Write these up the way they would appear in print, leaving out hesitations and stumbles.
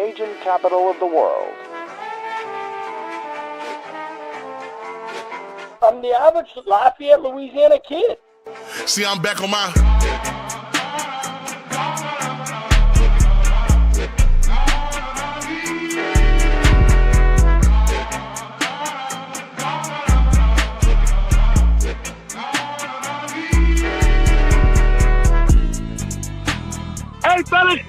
Cajun capital of the world. I'm the average Lafayette, Louisiana kid. See, I'm back on my... Hey, fellas.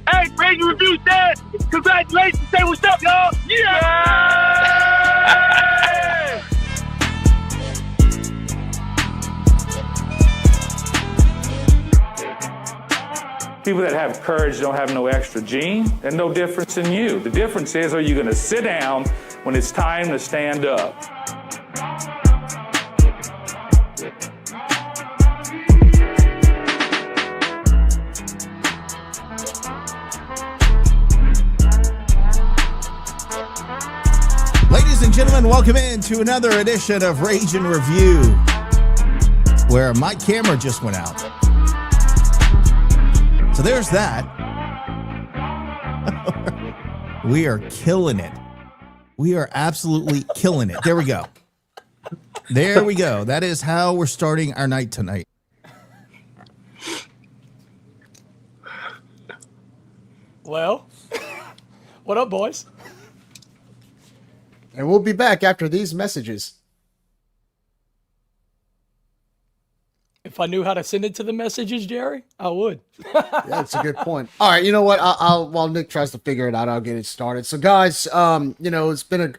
Hey, Brady Review said, congratulations. Say what's up, y'all. Yeah! People that have courage don't have no extra gene and no difference in you. The difference is, are you going to sit down when it's time to stand up? Ladies and gentlemen, welcome in to another edition of Rage and Review, where my camera just went out. So there's that. We are killing it. We are absolutely killing it. There we go. There we go. That is how we're starting our night tonight. Well, what up, boys? And we'll be back after these messages. If I knew how to send it to the messages, Jerry, I would. Yeah, that's a good point. All right, you know what? I'll while Nick tries to figure it out, I'll get it started. So, guys, it's been it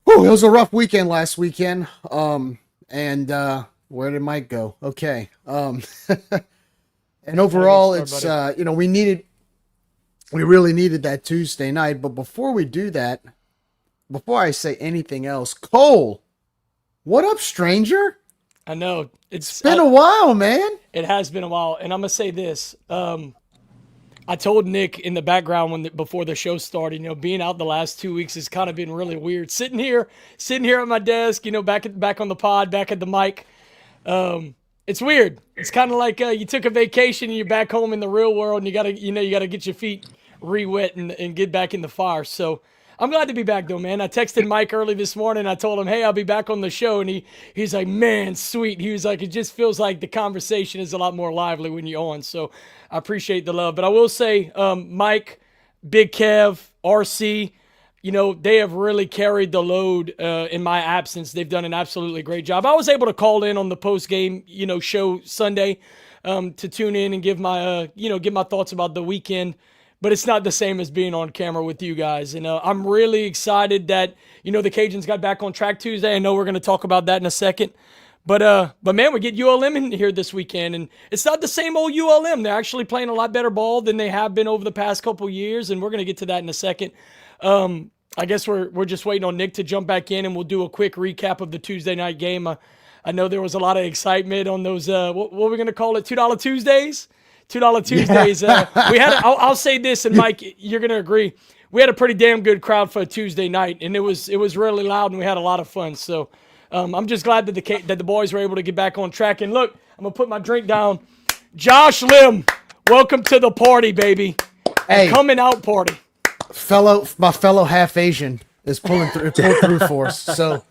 was a rough weekend last weekend. And where did Mike go? Okay. And overall, it's we really needed that Tuesday night. But before we do that, before I say anything else, Cole, what up, stranger? I know. It's been a while, man. It has been a while. And I'm going to say this. I told Nick in the background before the show started, being out the last 2 weeks has kind of been really weird. Sitting here at my desk, back on the pod, back at the mic. It's weird. It's kind of like you took a vacation and you're back home in the real world and you got to get your feet re-wet and get back in the fire. So I'm glad to be back, though, man. I texted Mike early this morning. I told him, hey, I'll be back on the show. And he's like, man, sweet. He was like, it just feels like the conversation is a lot more lively when you're on. So I appreciate the love. But I will say, Mike, Big Kev, RC, they have really carried the load in my absence. They've done an absolutely great job. I was able to call in on the post-game, show Sunday to tune in and give my thoughts about the weekend. But it's not the same as being on camera with you guys. And I'm really excited that, the Cajuns got back on track Tuesday. I know we're going to talk about that in a second. But man, we get ULM in here this weekend. And it's not the same old ULM. They're actually playing a lot better ball than they have been over the past couple years. And we're going to get to that in a second. I guess we're just waiting on Nick to jump back in, and we'll do a quick recap of the Tuesday night game. I know there was a lot of excitement on those, what we're going to call it, $2 Tuesdays? $2 Tuesdays. We had. I'll say this, and Mike, you're gonna agree. We had a pretty damn good crowd for a Tuesday night, and it was really loud, and we had a lot of fun. So I'm just glad that the boys were able to get back on track. And look, I'm gonna put my drink down. Josh Lim, welcome to the party, baby. Hey, the coming out party. My fellow half Asian is pulled through for us. So.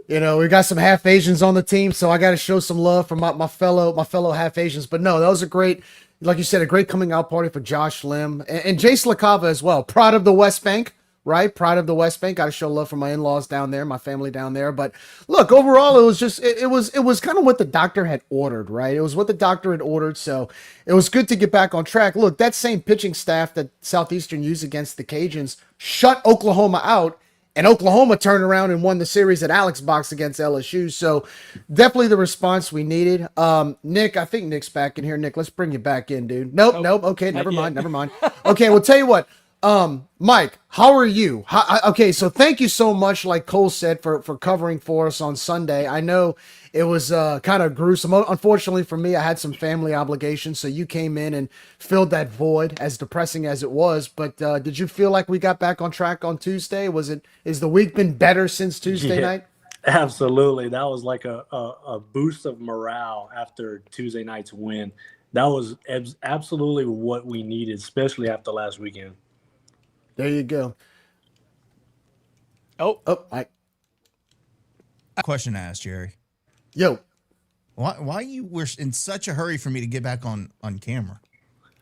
We got some half Asians on the team, so I got to show some love for my fellow half Asians. But no, that was a great, like you said, a great coming out party for Josh Lim and Jace LaCava as well. Proud of the West Bank, right? Proud of the West Bank. Got to show love for my in-laws down there, my family down there. But look, overall, it was just it was kind of what the doctor had ordered, right? It was what the doctor had ordered, so it was good to get back on track. Look, that same pitching staff that Southeastern used against the Cajuns shut Oklahoma out. And Oklahoma turned around and won the series at Alex Box against LSU. So definitely the response we needed. Nick, I think Nick's back in here. Nick, let's bring you back in, dude. Nope. Okay, never mind. Okay, well, tell you what. Mike, how are you? Okay, so thank you so much, like Cole said, for covering for us on Sunday. I know it was kind of gruesome. Unfortunately for me, I had some family obligations, so you came in and filled that void, as depressing as it was. But did you feel like we got back on track on Tuesday? Is the week been better since Tuesday night? Absolutely. That was like a boost of morale after Tuesday night's win. That was absolutely what we needed, especially after last weekend. There you go. Oh, Question to ask, Jerry. Yo. Why you were in such a hurry for me to get back on camera?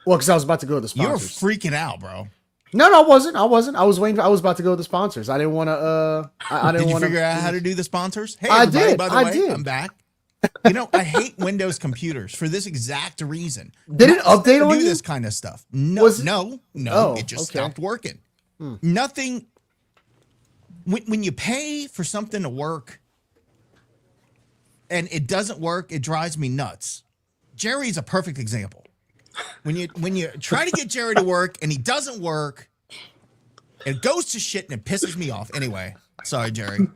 Well, because I was about to go to the You were sponsors. freaking out, bro. No, I wasn't. I was waiting. I was about to go to the sponsors. I didn't want to. I didn't Did you want to figure out how to do the sponsors? Hey, I everybody, did. by the I way, did. I'm back. You know, I hate Windows computers for this exact reason. Did it update on do you? this kind of stuff? No, Was it- no, Oh, it just okay. stopped working. Nothing. When you pay for something to work and it doesn't work, it drives me nuts. Jerry's a perfect example. When you try to get Jerry to work and he doesn't work, it goes to shit and it pisses me off. Anyway, sorry, Jerry.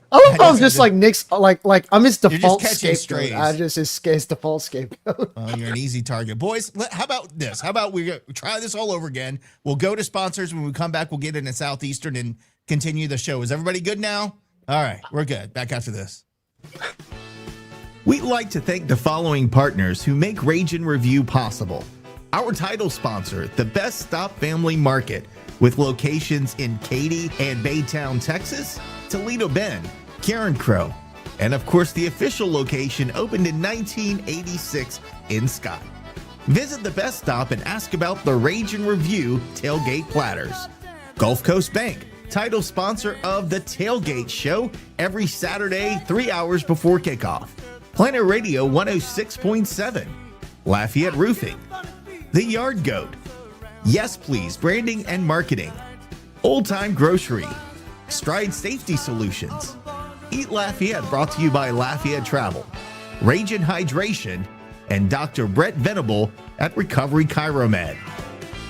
I love how I'm just like Nick's, like I'm his default catching scapegoat. strays. I just his default scapegoat. Well, you're an easy target. Boys, how about this? How about we try this all over again? We'll go to sponsors. When we come back, we'll get into Southeastern and continue the show. Is everybody good now? All right, we're good. Back after this. We'd like to thank the following partners who make Rage and Review possible. Our title sponsor, the Best Stop Family Market, with locations in Katy and Baytown, Texas, Toledo Bend, Karen Crow, and of course the official location opened in 1986 in Scott. Visit the Best Stop and ask about the Rage and Review tailgate platters. Gulf Coast Bank, title sponsor of the Tailgate Show every Saturday, 3 hours before kickoff. Planet Radio 106.7, Lafayette Roofing, The Yard Goat, Yes Please Branding and Marketing, Old Time Grocery, Stride Safety Solutions, Eat Lafayette brought to you by Lafayette Travel, Rage and Hydration, and Dr. Brett Venable at Recovery Chiromed.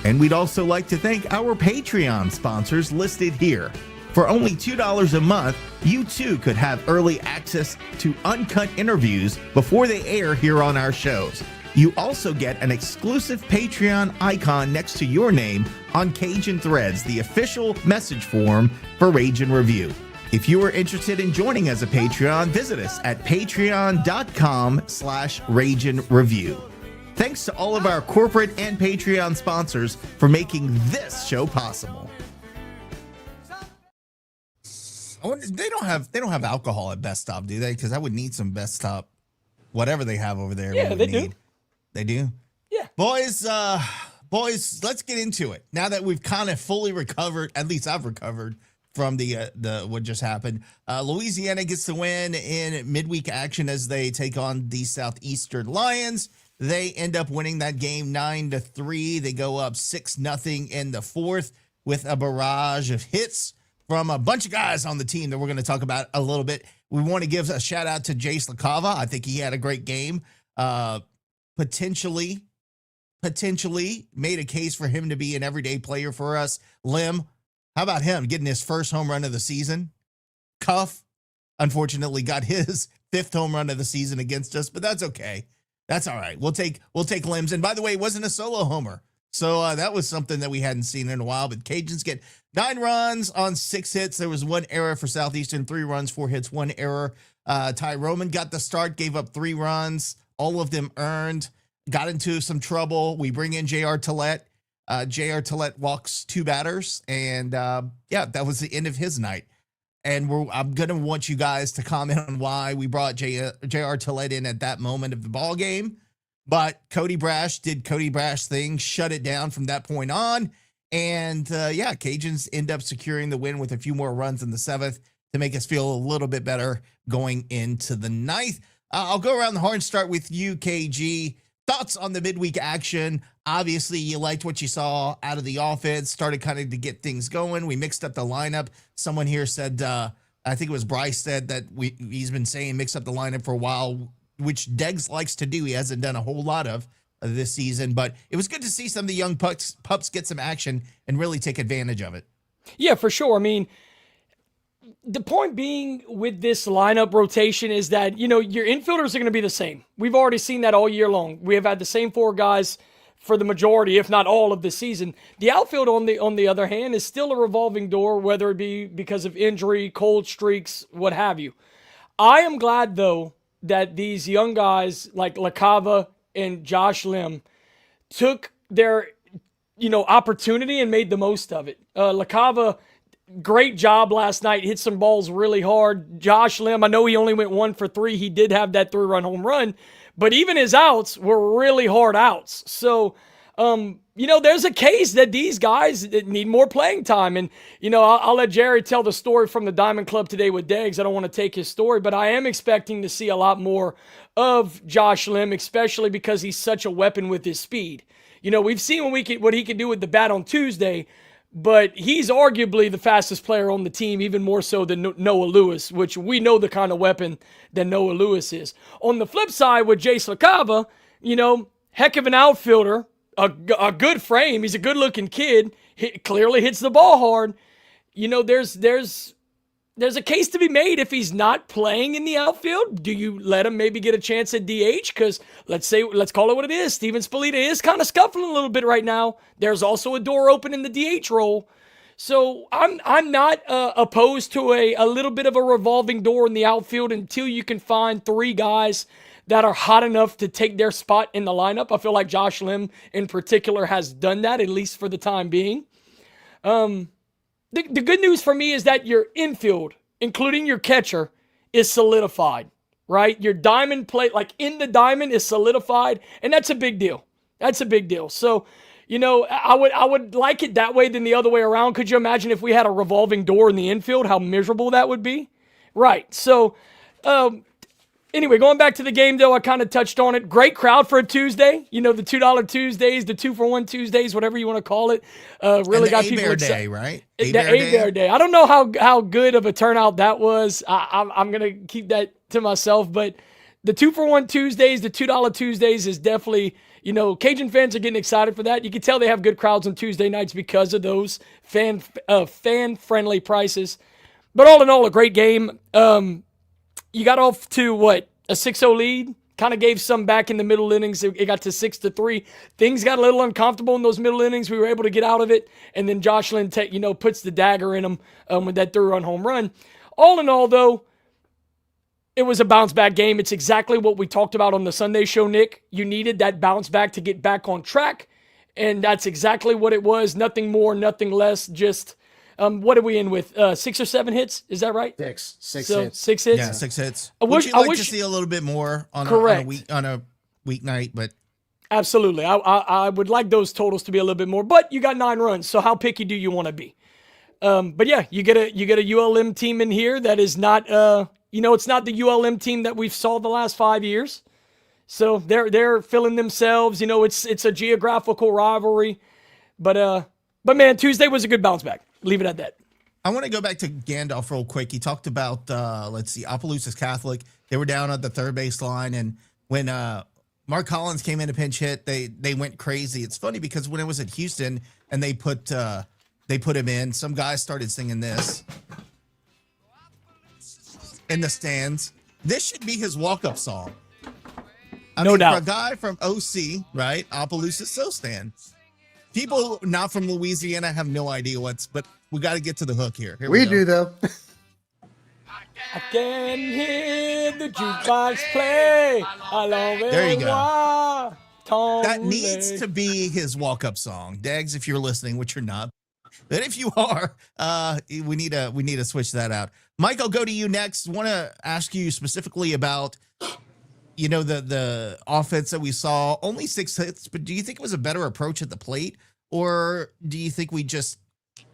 And we'd also like to thank our Patreon sponsors listed here. For only $2 a month, you too could have early access to uncut interviews before they air here on our shows. You also get an exclusive Patreon icon next to your name on Cajun Threads, the official message form for Rage and Review. If you are interested in joining as a Patreon, visit us at patreon.com/Rage and Review. Thanks to all of our corporate and Patreon sponsors for making this show possible. They don't have alcohol at Best Stop, do they? Because I would need some Best Stop, whatever they have over there. Yeah, they do. They do. Yeah. Boys, let's get into it. Now that we've kind of fully recovered, at least I've recovered from the what just happened. Louisiana gets the win in midweek action as they take on the Southeastern Lions. They end up winning that game 9-3. They go up 6-0 in the fourth with a barrage of hits from a bunch of guys on the team that we're going to talk about a little bit. We want to give a shout out to Jace LaCava. I think he had a great game. Potentially made a case for him to be an everyday player for us. Lim, how about him getting his first home run of the season? Cuff, unfortunately, got his fifth home run of the season against us, but that's okay. That's all right. We'll take Lims. And by the way, it wasn't a solo homer. So that was something that we hadn't seen in a while. But Cajuns get 9 runs on 6 hits. There was 1 error for Southeastern, 3 runs, 4 hits, 1 error. Ty Roman got the start, gave up 3 runs. All of them earned. Got into some trouble. We bring in J.R. Tillett. J.R. Tillett walks 2 batters. And, that was the end of his night. And I'm going to want you guys to comment on why we brought J.R. Tillett in at that moment of the ball game. But Cody Brash did Cody Brash things, shut it down from that point on. And, Cajuns end up securing the win with a few more runs in the 7th to make us feel a little bit better going into the 9th. I'll go around the horn, start with you, KG. Thoughts on the midweek action? Obviously, you liked what you saw out of the offense, started kind of to get things going. We mixed up the lineup. Someone here said, I think it was Bryce said that he's been saying mix up the lineup for a while, which Deggs likes to do. He hasn't done a whole lot of this season, but it was good to see some of the young pups get some action and really take advantage of it. Yeah, for sure. I mean, the point being with this lineup rotation is that, your infielders are going to be the same. We've already seen that all year long. We have had the same 4 guys for the majority, if not all of the season. The outfield, on the other hand, is still a revolving door, whether it be because of injury, cold streaks, what have you. I am glad, though, that these young guys like LaCava, and Josh Lim took their, opportunity and made the most of it. LaCava, great job last night. Hit some balls really hard. Josh Lim, I know he only went 1 for 3. He did have that 3-run home run, but even his outs were really hard outs. So, there's a case that these guys need more playing time. And, I'll let Jerry tell the story from the Diamond Club today with Deggs. I don't want to take his story, but I am expecting to see a lot more of Josh Lim, especially because he's such a weapon with his speed. We've seen what he can do with the bat on Tuesday, but he's arguably the fastest player on the team, even more so than Noah Lewis, which we know the kind of weapon that Noah Lewis is. On the flip side, with Jace LaCava, heck of an outfielder, a good frame. He's a good-looking kid. He clearly hits the ball hard. There's a case to be made if he's not playing in the outfield. Do you let him maybe get a chance at DH? Because let's call it what it is. Steven Spalita is kind of scuffling a little bit right now. There's also a door open in the DH role. So I'm not opposed to a little bit of a revolving door in the outfield until you can find 3 guys that are hot enough to take their spot in the lineup. I feel like Josh Lim in particular has done that, at least for the time being. The good news for me is that your infield, including your catcher, is solidified, right? Your diamond plate, like in the diamond, is solidified, and that's a big deal. That's a big deal. So, I would like it that way than the other way around. Could you imagine if we had a revolving door in the infield, how miserable that would be? Right. So, anyway, going back to the game, though, I kind of touched on it. Great crowd for a Tuesday. The $2 Tuesdays, the 2-for-1 Tuesdays, whatever you want to call it. Really got people excited. Day, right? The A-Bear Day. I don't know how good of a turnout that was. I'm going to keep that to myself. But the 2-for-1 Tuesdays, the $2 Tuesdays is definitely, Cajun fans are getting excited for that. You can tell they have good crowds on Tuesday nights because of those fan-friendly prices. But all in all, a great game. You got off to a 6-0 lead, kind of gave some back in the middle innings. It got to 6-3. Things got a little uncomfortable in those middle innings. We were able to get out of it. And then Josh Lynn, puts the dagger in them with that 3-run home run. All in all, though, it was a bounce back game. It's exactly what we talked about on the Sunday show, Nick. You needed that bounce back to get back on track. And that's exactly what it was. Nothing more, nothing less. Just, what are we in with? 6 or 7 hits? Is that right? Six So, hits. 6 hits? Yeah, 6 hits. I wish to see a little bit more on a weeknight, but absolutely. I would like those totals to be a little bit more, but you got 9 runs, so how picky do you want to be? But yeah, you get a ULM team in here that is not it's not the ULM team that we've saw the last 5 years. So they're filling themselves, it's a geographical rivalry. But man, Tuesday was a good bounce back. Leave it at that. I want to go back to Gandalf real quick. He talked about, Opelousas Catholic. They were down at the third base line, and when Mark Collins came in to pinch hit, they went crazy. It's funny because when it was at Houston and they put him in, some guys started singing this in the stands. This should be his walk-up song. No doubt. For a guy from OC, right? Opelousas SoStan. People not from Louisiana have no idea but we got to get to the hook here. We do, though. I can hear the jukebox play. There you go. That needs to be his walk-up song. Dags, if you're listening, which you're not. But if you are, we need to switch that out. Mike, I'll go to you next. Want to ask you specifically about the offense that we saw. Only 6 hits, but do you think it was a better approach at the plate, or do you think we just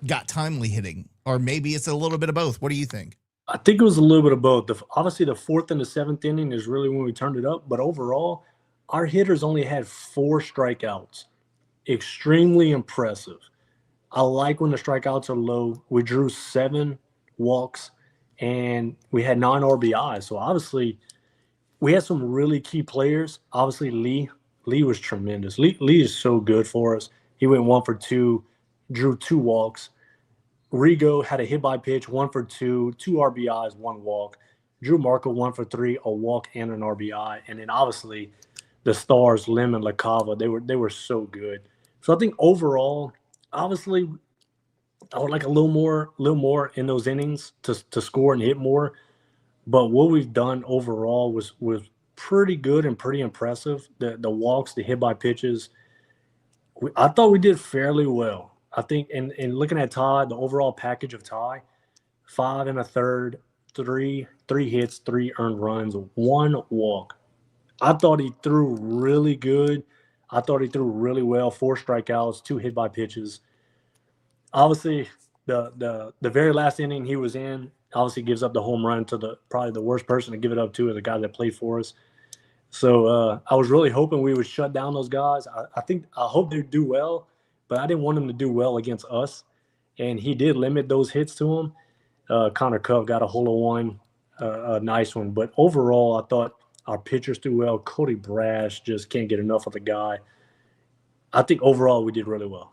got timely hitting, or maybe it's a little bit of both? What do you think? I think it was a little bit of both. Obviously, the 4th and the 7th inning is really when we turned it up. But overall, our hitters only had 4 strikeouts. Extremely impressive. I like when the strikeouts are low. We drew 7 walks, and we had 9 RBIs. So, obviously, we had some really key players. Obviously, Lee was tremendous. Lee is so good for us. He went 1 for 2, drew 2 walks. Rigo had a hit by pitch, 1 for 2, 2 RBIs, 1 walk. Drew Marco 1 for 3, a walk and an RBI. And then obviously the stars, Lim and LaCava, they were so good. So I think overall, obviously, I would like a little more in those innings to score and hit more. But what we've done overall was pretty good and pretty impressive. The walks, the hit by pitches, I thought we did fairly well. I think in looking at Ty, the overall package of Ty, 5 1/3, three hits, 3 earned runs, 1 walk. I thought he threw really good. I thought he threw really well. 4 strikeouts, 2 hit by pitches. Obviously, the very last inning he was in, obviously gives up the home run to probably the worst person to give it up to, is the guy that played for us. So I was really hoping we would shut down those guys. I hope they do well, but I didn't want them to do well against us. And he did limit those hits to him. Connor Cuff got a hole of one, a nice one. But overall, I thought our pitchers do well. Cody Brash just can't get enough of the guy. I think overall we did really well.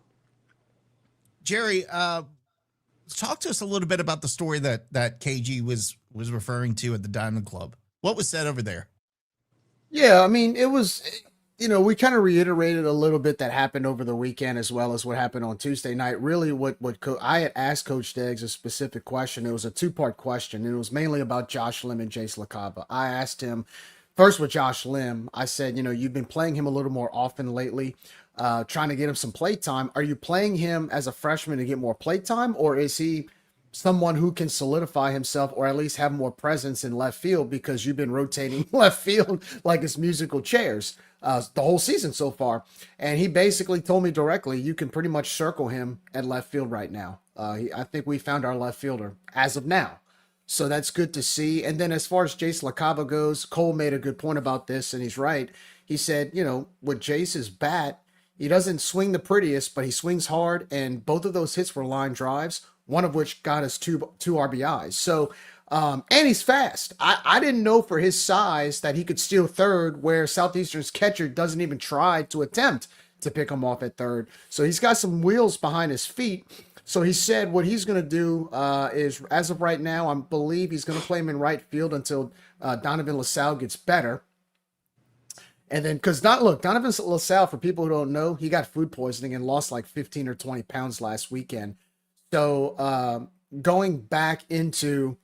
Jerry, talk to us a little bit about the story that KG was referring to at the Diamond Club. What was said over there? Yeah, I mean, it was, we kind of reiterated a little bit that happened over the weekend as well as what happened on Tuesday night. Really, I had asked Coach Deggs a specific question. It was a 2-part question, and it was mainly about Josh Lim and Jace LaCava. I asked him first with Josh Lim. I said, you've been playing him a little more often lately, trying to get him some play time. Are you playing him as a freshman to get more play time, or is he someone who can solidify himself or at least have more presence in left field because you've been rotating left field like it's musical chairs the whole season so far? And he basically told me directly, you can pretty much circle him at left field right now. I think we found our left fielder as of now. So that's good to see. And then as far as Jace LaCava goes, Cole made a good point about this, and he's right. He said, with Jace's bat, he doesn't swing the prettiest, but he swings hard, and both of those hits were line drives, one of which got us two RBIs. So, and he's fast. I didn't know for his size that he could steal third, where Southeastern's catcher doesn't even try to attempt to pick him off at third. So he's got some wheels behind his feet. So he said what he's going to do is, as of right now, I believe he's going to play him in right field until Donovan LaSalle gets better. And then, Donovan LaSalle, for people who don't know, he got food poisoning and lost like 15 or 20 pounds last weekend. So going back into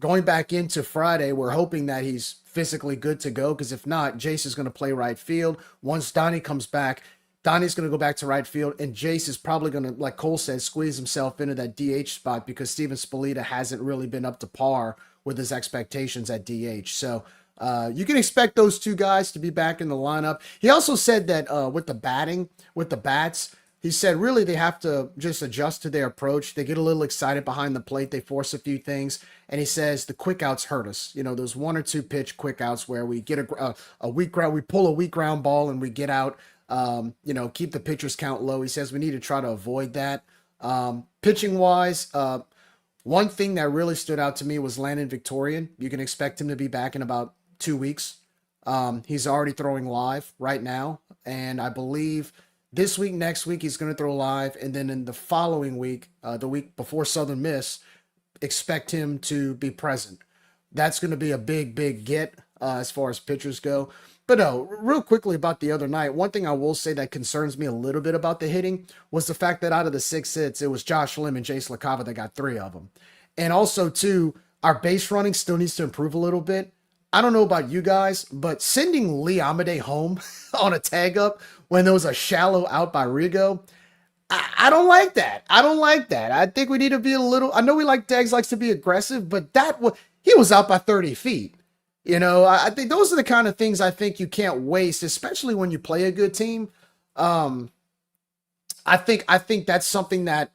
Friday, we're hoping that he's physically good to go, because if not, Jace is going to play right field. Once Donnie comes back, Donnie's going to go back to right field, and Jace is probably going to, like Cole said, squeeze himself into that DH spot because Steven Spalita hasn't really been up to par with his expectations at DH. So you can expect those two guys to be back in the lineup. He also said that with the bats, he said really they have to just adjust to their approach. They get a little excited behind the plate. They force a few things. And he says the quick outs hurt us. Those 1 or 2 pitch quick outs where we get a weak ground, we pull a weak ground ball and we get out, keep the pitcher's count low. He says we need to try to avoid that. Pitching wise, one thing that really stood out to me was Landon Victorian. You can expect him to be back in about 2 weeks. He's already throwing live right now. And I believe this week, next week, he's going to throw live. And then in the following week, the week before Southern Miss, expect him to be present. That's going to be a big get as far as pitchers go. But no, real quickly about the other night, one thing I will say that concerns me a little bit about the hitting was the fact that out of the 6 hits, it was Josh Lim and Jace LaCava that got 3 of them. And also, too, our base running still needs to improve a little bit. I don't know about you guys, but sending Lee Amade home on a tag up when there was a shallow out by Rigo, I don't like that. I think we need to be a little, I know Deggs likes to be aggressive, but he was out by 30 feet. I think those are the kind of things I think you can't waste, especially when you play a good team. I think that's something that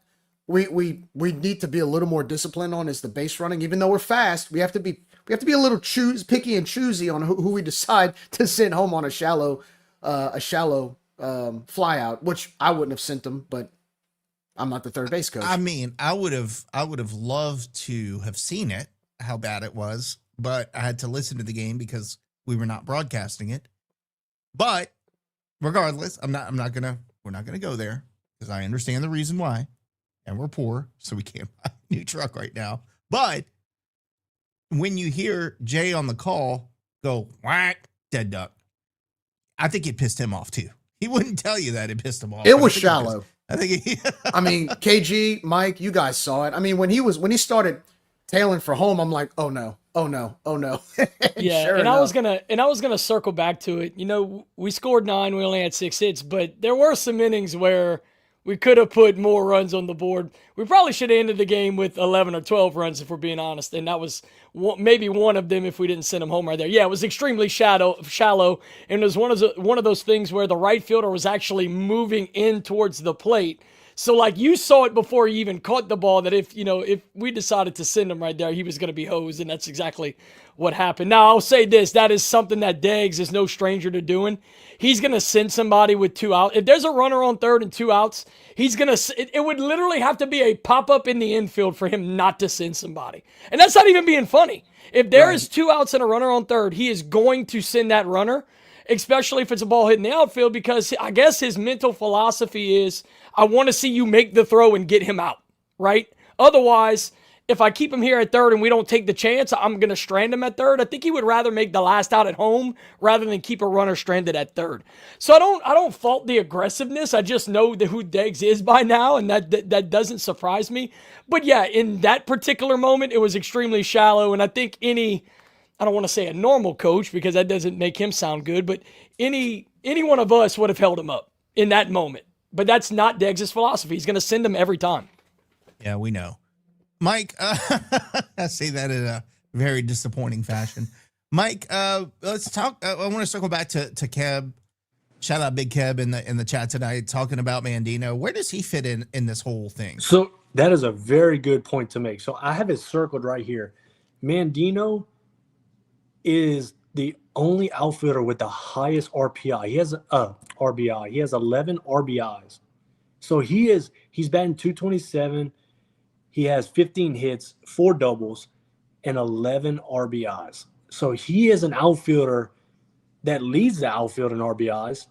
we need to be a little more disciplined on, is the base running. Even though we're fast, we have to be a little picky and choosy on who we decide to send home on a shallow fly out, which I wouldn't have sent them, but I'm not the third base coach. I mean, I would have loved to have seen it, how bad it was, but I had to listen to the game because we were not broadcasting it. But regardless, we're not gonna go there because I understand the reason why, and we're poor, so we can't buy a new truck right now. But when you hear Jay on the call go whack, dead duck, I think it pissed him off too. He wouldn't tell you that it pissed him off. It was shallow. I think I mean, KG, Mike, you guys saw it. I mean, when he started tailing for home, I'm like, oh no, Oh no. Yeah, Sure and I was enough. gonna circle back to it. You know, we scored 9, we only had 6 hits, but there were some innings where we could have put more runs on the board. We probably should have ended the game with 11 or 12 runs if we're being honest, and that was maybe one of them if we didn't send them home right there. Yeah, it was extremely shallow, and it was one of those things where the right fielder was actually moving in towards the plate. So like you saw it before he even caught the ball that if we decided to send him right there, he was going to be hosed, and that's exactly what happened. Now I'll say this: that is something that Deggs is no stranger to doing. He's going to send somebody with 2 outs. If there's a runner on third and 2 outs, he's going to. It would literally have to be a pop up in the infield for him not to send somebody, and that's not even being funny. If there is 2 outs and a runner on third, he is going to send that runner, especially if it's a ball hitting the outfield, because I guess his mental philosophy is, I want to see you make the throw and get him out, right? Otherwise, if I keep him here at third and we don't take the chance, I'm going to strand him at third. I think he would rather make the last out at home rather than keep a runner stranded at third. So I don't fault the aggressiveness. I just know who Deggs is by now, and that doesn't surprise me. But yeah, in that particular moment, it was extremely shallow, and I think I don't want to say a normal coach because that doesn't make him sound good, but any one of us would have held him up in that moment. But that's not Deggs' philosophy. He's going to send him every time. Yeah, we know. Mike, I say that in a very disappointing fashion. Mike, let's talk. I want to circle back to Keb. Shout out Big Keb in the chat tonight, talking about Mandino. Where does he fit in this whole thing? So that is a very good point to make. So I have it circled right here. Mandino is the only outfielder with the highest RPI. He has RBI. He has 11 RBIs. So he's batting 227. He has 15 hits, 4 doubles, and 11 RBIs. So he is an outfielder that leads the outfield in RBIs.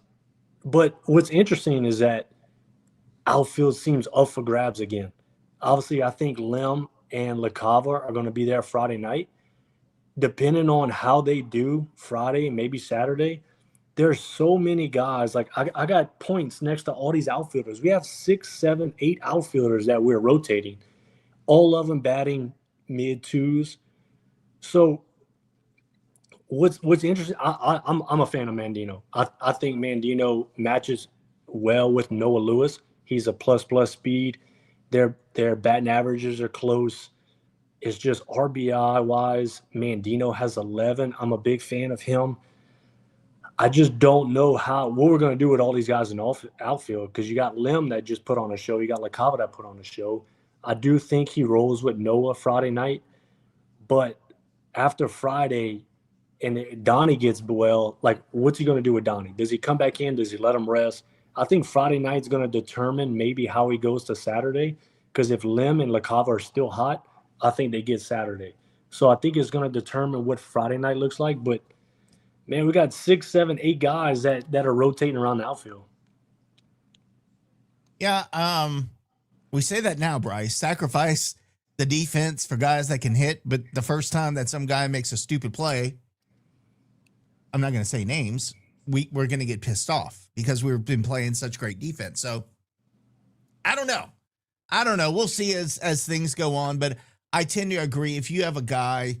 But what's interesting is that outfield seems up for grabs again. Obviously, I think Lim and LaCava are going to be there Friday night. Depending on how they do Friday, maybe Saturday, there's so many guys. Like I got points next to all these outfielders. We have 6, 7, 8 outfielders that we're rotating, all of them batting mid 2s. So what's interesting, I'm a fan of Mandino. I think Mandino matches well with Noah Lewis. He's a plus speed. Their batting averages are close. It's just RBI wise, Mandino has 11. I'm a big fan of him. I just don't know what we're going to do with all these guys in outfield, because you got Lim that just put on a show. You got LaCava that put on a show. I do think he rolls with Noah Friday night. But after Friday and Donnie gets well, like, what's he going to do with Donnie? Does he come back in? Does he let him rest? I think Friday night's going to determine maybe how he goes to Saturday, because if Lim and LaCava are still hot, I think they get Saturday. So I think it's going to determine what Friday night looks like. But, man, we got 6, 7, 8 guys that are rotating around the outfield. Yeah, we say that now, Bryce. Sacrifice the defense for guys that can hit, but the first time that some guy makes a stupid play, I'm not going to say names, we're going to get pissed off because we've been playing such great defense. So I don't know. We'll see as things go on, but I tend to agree. If you have a guy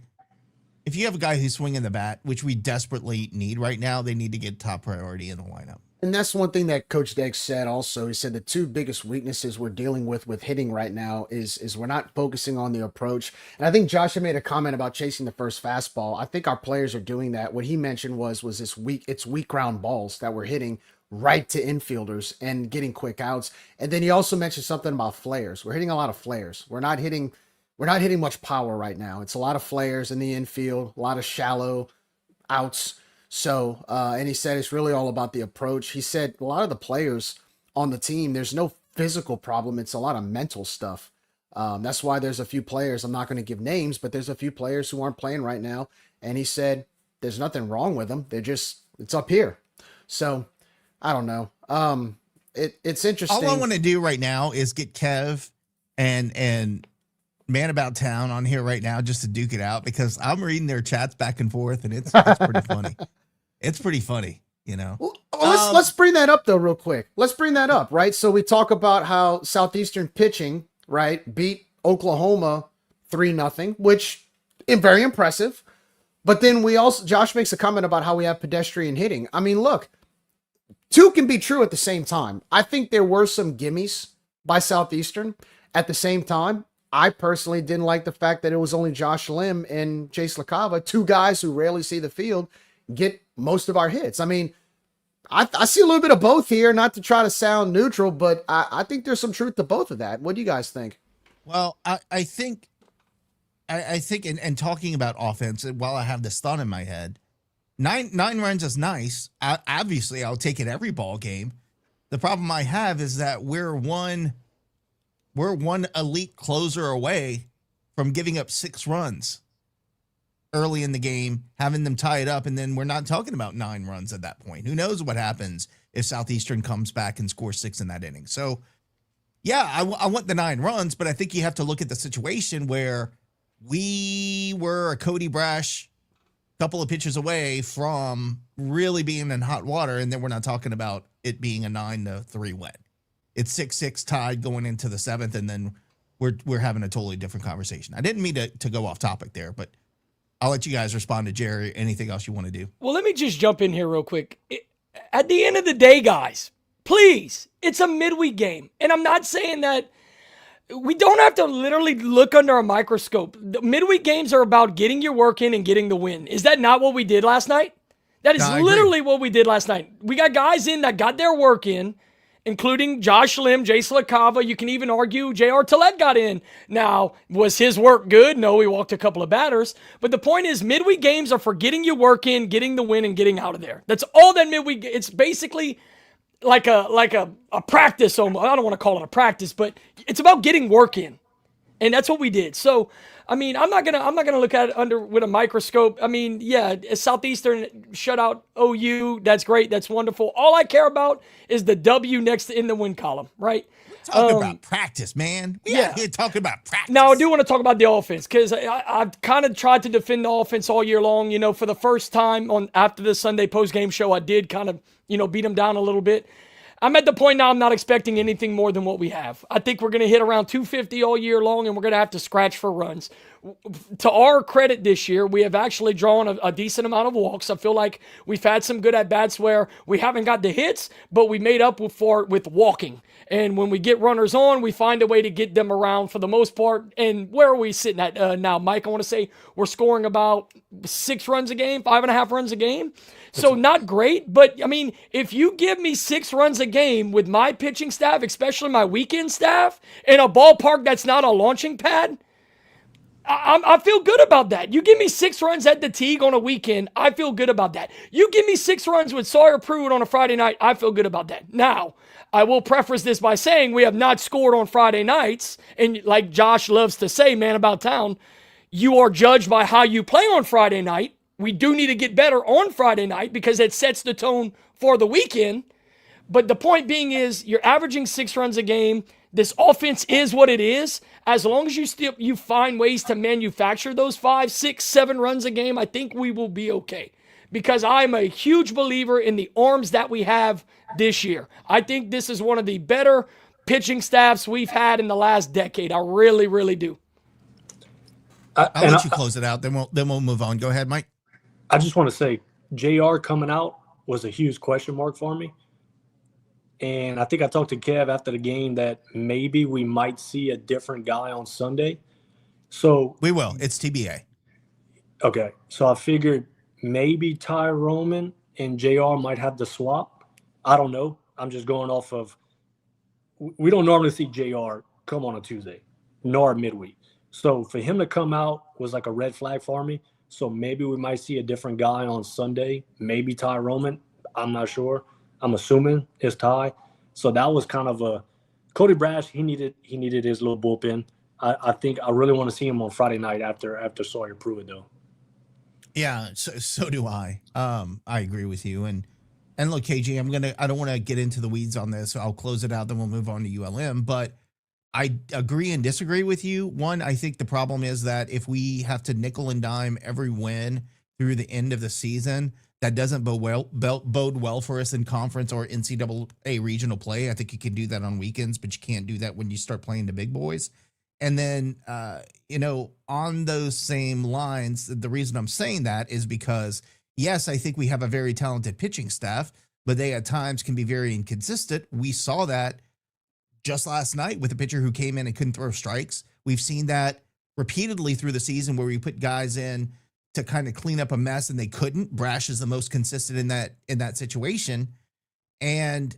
who's swinging the bat, which we desperately need right now, they need to get top priority in the lineup. And that's one thing that Coach Deggs said also. He said the 2 biggest weaknesses we're dealing with hitting right now is we're not focusing on the approach. And I think Josh had made a comment about chasing the first fastball. I think our players are doing that. What he mentioned was this weak ground balls that we're hitting right to infielders and getting quick outs. And then he also mentioned something about flares. We're hitting a lot of flares. We're not hitting much power right now. It's a lot of flares in the infield, a lot of shallow outs. So, and he said it's really all about the approach. He said a lot of the players on the team, there's no physical problem. It's a lot of mental stuff. That's why there's a few players, I'm not going to give names, but there's a few players who aren't playing right now. And he said there's nothing wrong with them. It's up here. So, I don't know. It's interesting. All I want to do right now is get Kev and Man About Town on here right now just to duke it out, because I'm reading their chats back and forth, and it's pretty funny. It's pretty funny, you know. Well, let's bring that up though, real quick. Let's bring that up, right? So we talk about how Southeastern pitching, right, beat Oklahoma 3-0, which very impressive. But then Josh makes a comment about how we have pedestrian hitting. I mean, look, two can be true at the same time. I think there were some gimmies by Southeastern. At the same time, I personally didn't like the fact that it was only Josh Lim and Jace LaCava, two guys who rarely see the field, get most of our hits. I mean, I see a little bit of both here, not to try to sound neutral, but I think there's some truth to both of that. What do you guys think? Well, I think, and talking about offense, while I have this thought in my head, nine runs is nice. Obviously, I'll take it every ball game. The problem I have is that we're one elite closer away from giving up 6 runs early in the game, having them tie it up, and then we're not talking about 9 runs at that point. Who knows what happens if Southeastern comes back and scores 6 in that inning? So, yeah, I want the 9 runs, but I think you have to look at the situation where we were a Cody Brash couple of pitches away from really being in hot water, and then we're not talking about it being a 9-3 win. It's 6-6 tied going into the 7th, and then we're having a totally different conversation. I didn't mean to go off topic there, but I'll let you guys respond to Jerry. Anything else you want to do? Well, let me just jump in here real quick. At the end of the day, guys, please, it's a midweek game. And I'm not saying that we don't have to literally look under a microscope. The midweek games are about getting your work in and getting the win. Is that not what we did last night? That is literally what we did last night. We got guys in that got their work in, including Josh Lim, Jace LaCava. You can even argue J.R. Tillett got in. Now, was his work good? No, he walked a couple of batters. But the point is, midweek games are for getting your work in, getting the win, and getting out of there. That's all that midweek. It's basically like a practice almost. I don't want to call it a practice, but it's about getting work in. And that's what we did. So, I mean, I'm not gonna look at it with a microscope. I mean, yeah, Southeastern shut out OU. That's great. That's wonderful. All I care about is the W next in the win column, right? Talking about practice, man. We out here talking about practice. Now, I do want to talk about the offense because I've kind of tried to defend the offense all year long. You know, for the first time after the Sunday post-game show, I did kind of, beat them down a little bit. I'm at the point now I'm not expecting anything more than what we have. I think we're going to hit around 250 all year long, and we're going to have to scratch for runs. To our credit this year, we have actually drawn a decent amount of walks. I feel like we've had some good at-bats where we haven't got the hits, but we made up for it with walking. And when we get runners on, we find a way to get them around for the most part. And where are we sitting at now, Mike? I want to say we're scoring about 6 runs a game, 5.5 runs a game. So not great, but I mean, if you give me 6 runs a game with my pitching staff, especially my weekend staff, in a ballpark that's not a launching pad, I feel good about that. You give me 6 runs at the Tigue on a weekend, I feel good about that. You give me 6 runs with Sawyer Pruitt on a Friday night, I feel good about that. Now, I will preface this by saying we have not scored on Friday nights, and like Josh loves to say, man about town, you are judged by how you play on Friday night. We do need to get better on Friday night because it sets the tone for the weekend. But the point being is you're averaging 6 runs a game. This offense is what it is. As long as you find ways to manufacture those 5, 6, 7 runs a game, I think we will be okay. Because I'm a huge believer in the arms that we have this year. I think this is one of the better pitching staffs we've had in the last decade. I really, really do. I'll let you close it out. Then we'll move on. Go ahead, Mike. I just want to say JR coming out was a huge question mark for me. And I think I talked to Kev after the game that maybe we might see a different guy on Sunday. So we will. It's TBA. Okay. So I figured maybe Ty Roman and JR might have the swap. I don't know. I'm just going off of we don't normally see JR come on a Tuesday, nor midweek. So for him to come out was like a red flag for me. So maybe we might see a different guy on Sunday. Maybe Ty Roman. I'm not sure. I'm assuming it's Ty. So that was kind of a Cody Brash. He needed his little bullpen. I think I really want to see him on Friday night after Sawyer Pruitt though. Yeah, so do I. I agree with you. And look, KG, I don't want to get into the weeds on this. So I'll close it out. Then we'll move on to ULM. But I agree and disagree with you. One, I think the problem is that if we have to nickel and dime every win through the end of the season, that doesn't bode well for us in conference or NCAA regional play. I think you can do that on weekends, but you can't do that when you start playing the big boys. And then, on those same lines, the reason I'm saying that is because, yes, I think we have a very talented pitching staff, but they at times can be very inconsistent. We saw that just last night with a pitcher who came in and couldn't throw strikes. We've seen that repeatedly through the season where we put guys in to kind of clean up a mess and they couldn't. Brash is the most consistent in that situation. And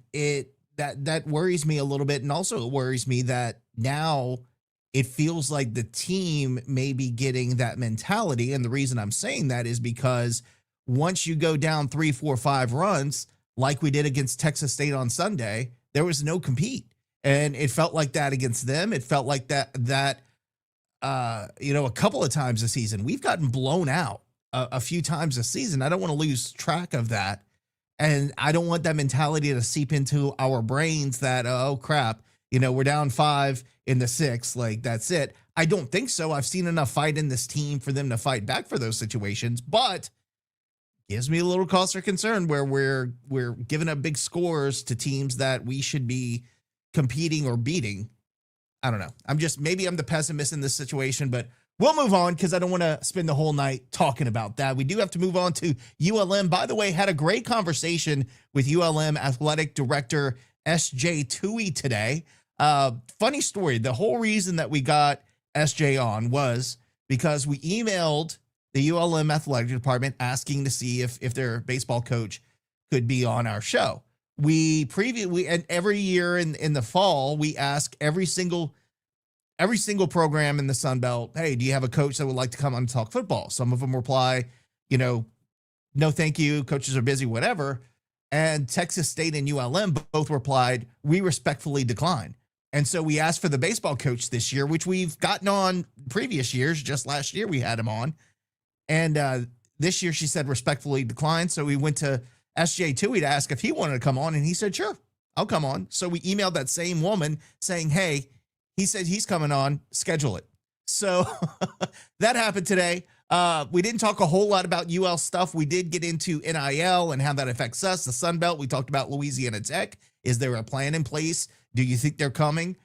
that worries me a little bit. And also it worries me that now it feels like the team may be getting that mentality. And the reason I'm saying that is because once you go down 3, 4, 5 runs, like we did against Texas State on Sunday, there was no compete. And it felt like that against them. It felt like that a couple of times this season. We've gotten blown out a few times this season. I don't want to lose track of that. And I don't want that mentality to seep into our brains that, oh, crap, we're down 5 in the 6th. Like, that's it. I don't think so. I've seen enough fight in this team for them to fight back for those situations. But gives me a little cause for concern where we're giving up big scores to teams that we should be competing or beating. I don't know. Maybe I'm the pessimist in this situation, but we'll move on because I don't want to spend the whole night talking about that. We do have to move on to ULM. By the way, had a great conversation with ULM athletic director SJ Tigue today. Funny story. The whole reason that we got SJ on was because we emailed the ULM athletic department asking to see if their baseball coach could be on our show. And every year in the fall, we ask every single program in the Sun Belt, hey, do you have a coach that would like to come on and talk football? Some of them reply, no, thank you. Coaches are busy, whatever. And Texas State and ULM both replied, we respectfully decline. And so we asked for the baseball coach this year, which we've gotten on previous years. Just last year we had him on. And this year she said respectfully declined. So we went to SJ Tigue to ask if he wanted to come on, and he said, sure, I'll come on. So we emailed that same woman saying, hey, he said he's coming on, schedule it. So that happened today. We didn't talk a whole lot about UL stuff. We did get into NIL and how that affects us, the Sun Belt. We talked about Louisiana Tech. Is there a plan in place? Do you think they're coming?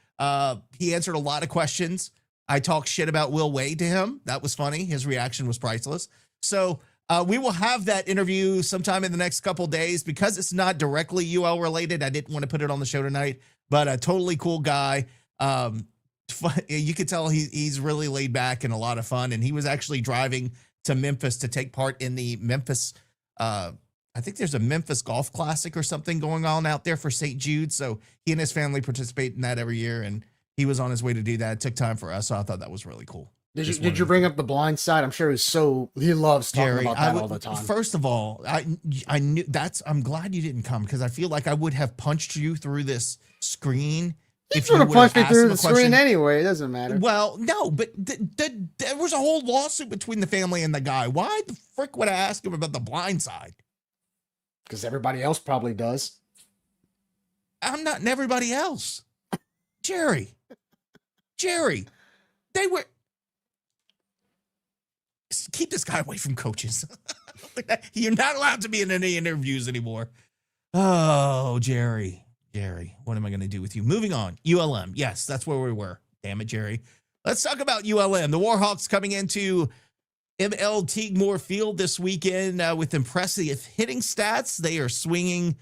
He answered a lot of questions. I talked shit about Will Wade to him. That was funny. His reaction was priceless. So we will have that interview sometime in the next couple days because it's not directly UL related. I didn't want to put it on the show tonight, but a totally cool guy. You could tell he's really laid back and a lot of fun. And he was actually driving to Memphis to take part in the Memphis. I think there's a Memphis Golf Classic or something going on out there for St. Jude. So he and his family participate in that every year. And he was on his way to do that. It took time for us. So I thought that was really cool. Did you bring up the blind side? I'm sure he loves talking about that all the time. First of all, I knew I'm glad you didn't come because I feel like I would have punched you through this screen. If you would have punched me through the screen anyway, it doesn't matter. Well, no, but there was a whole lawsuit between the family and the guy. Why the frick would I ask him about the blind side? Because everybody else probably does. I'm not in everybody else. Jerry, they were. Keep this guy away from coaches. You're not allowed to be in any interviews anymore. Oh, Jerry, what am I going to do with you? Moving on. ULM. Yes, that's where we were. Damn it, Jerry. Let's talk about ULM. The Warhawks coming into ML Tigue Field this weekend with impressive hitting stats. They are swinging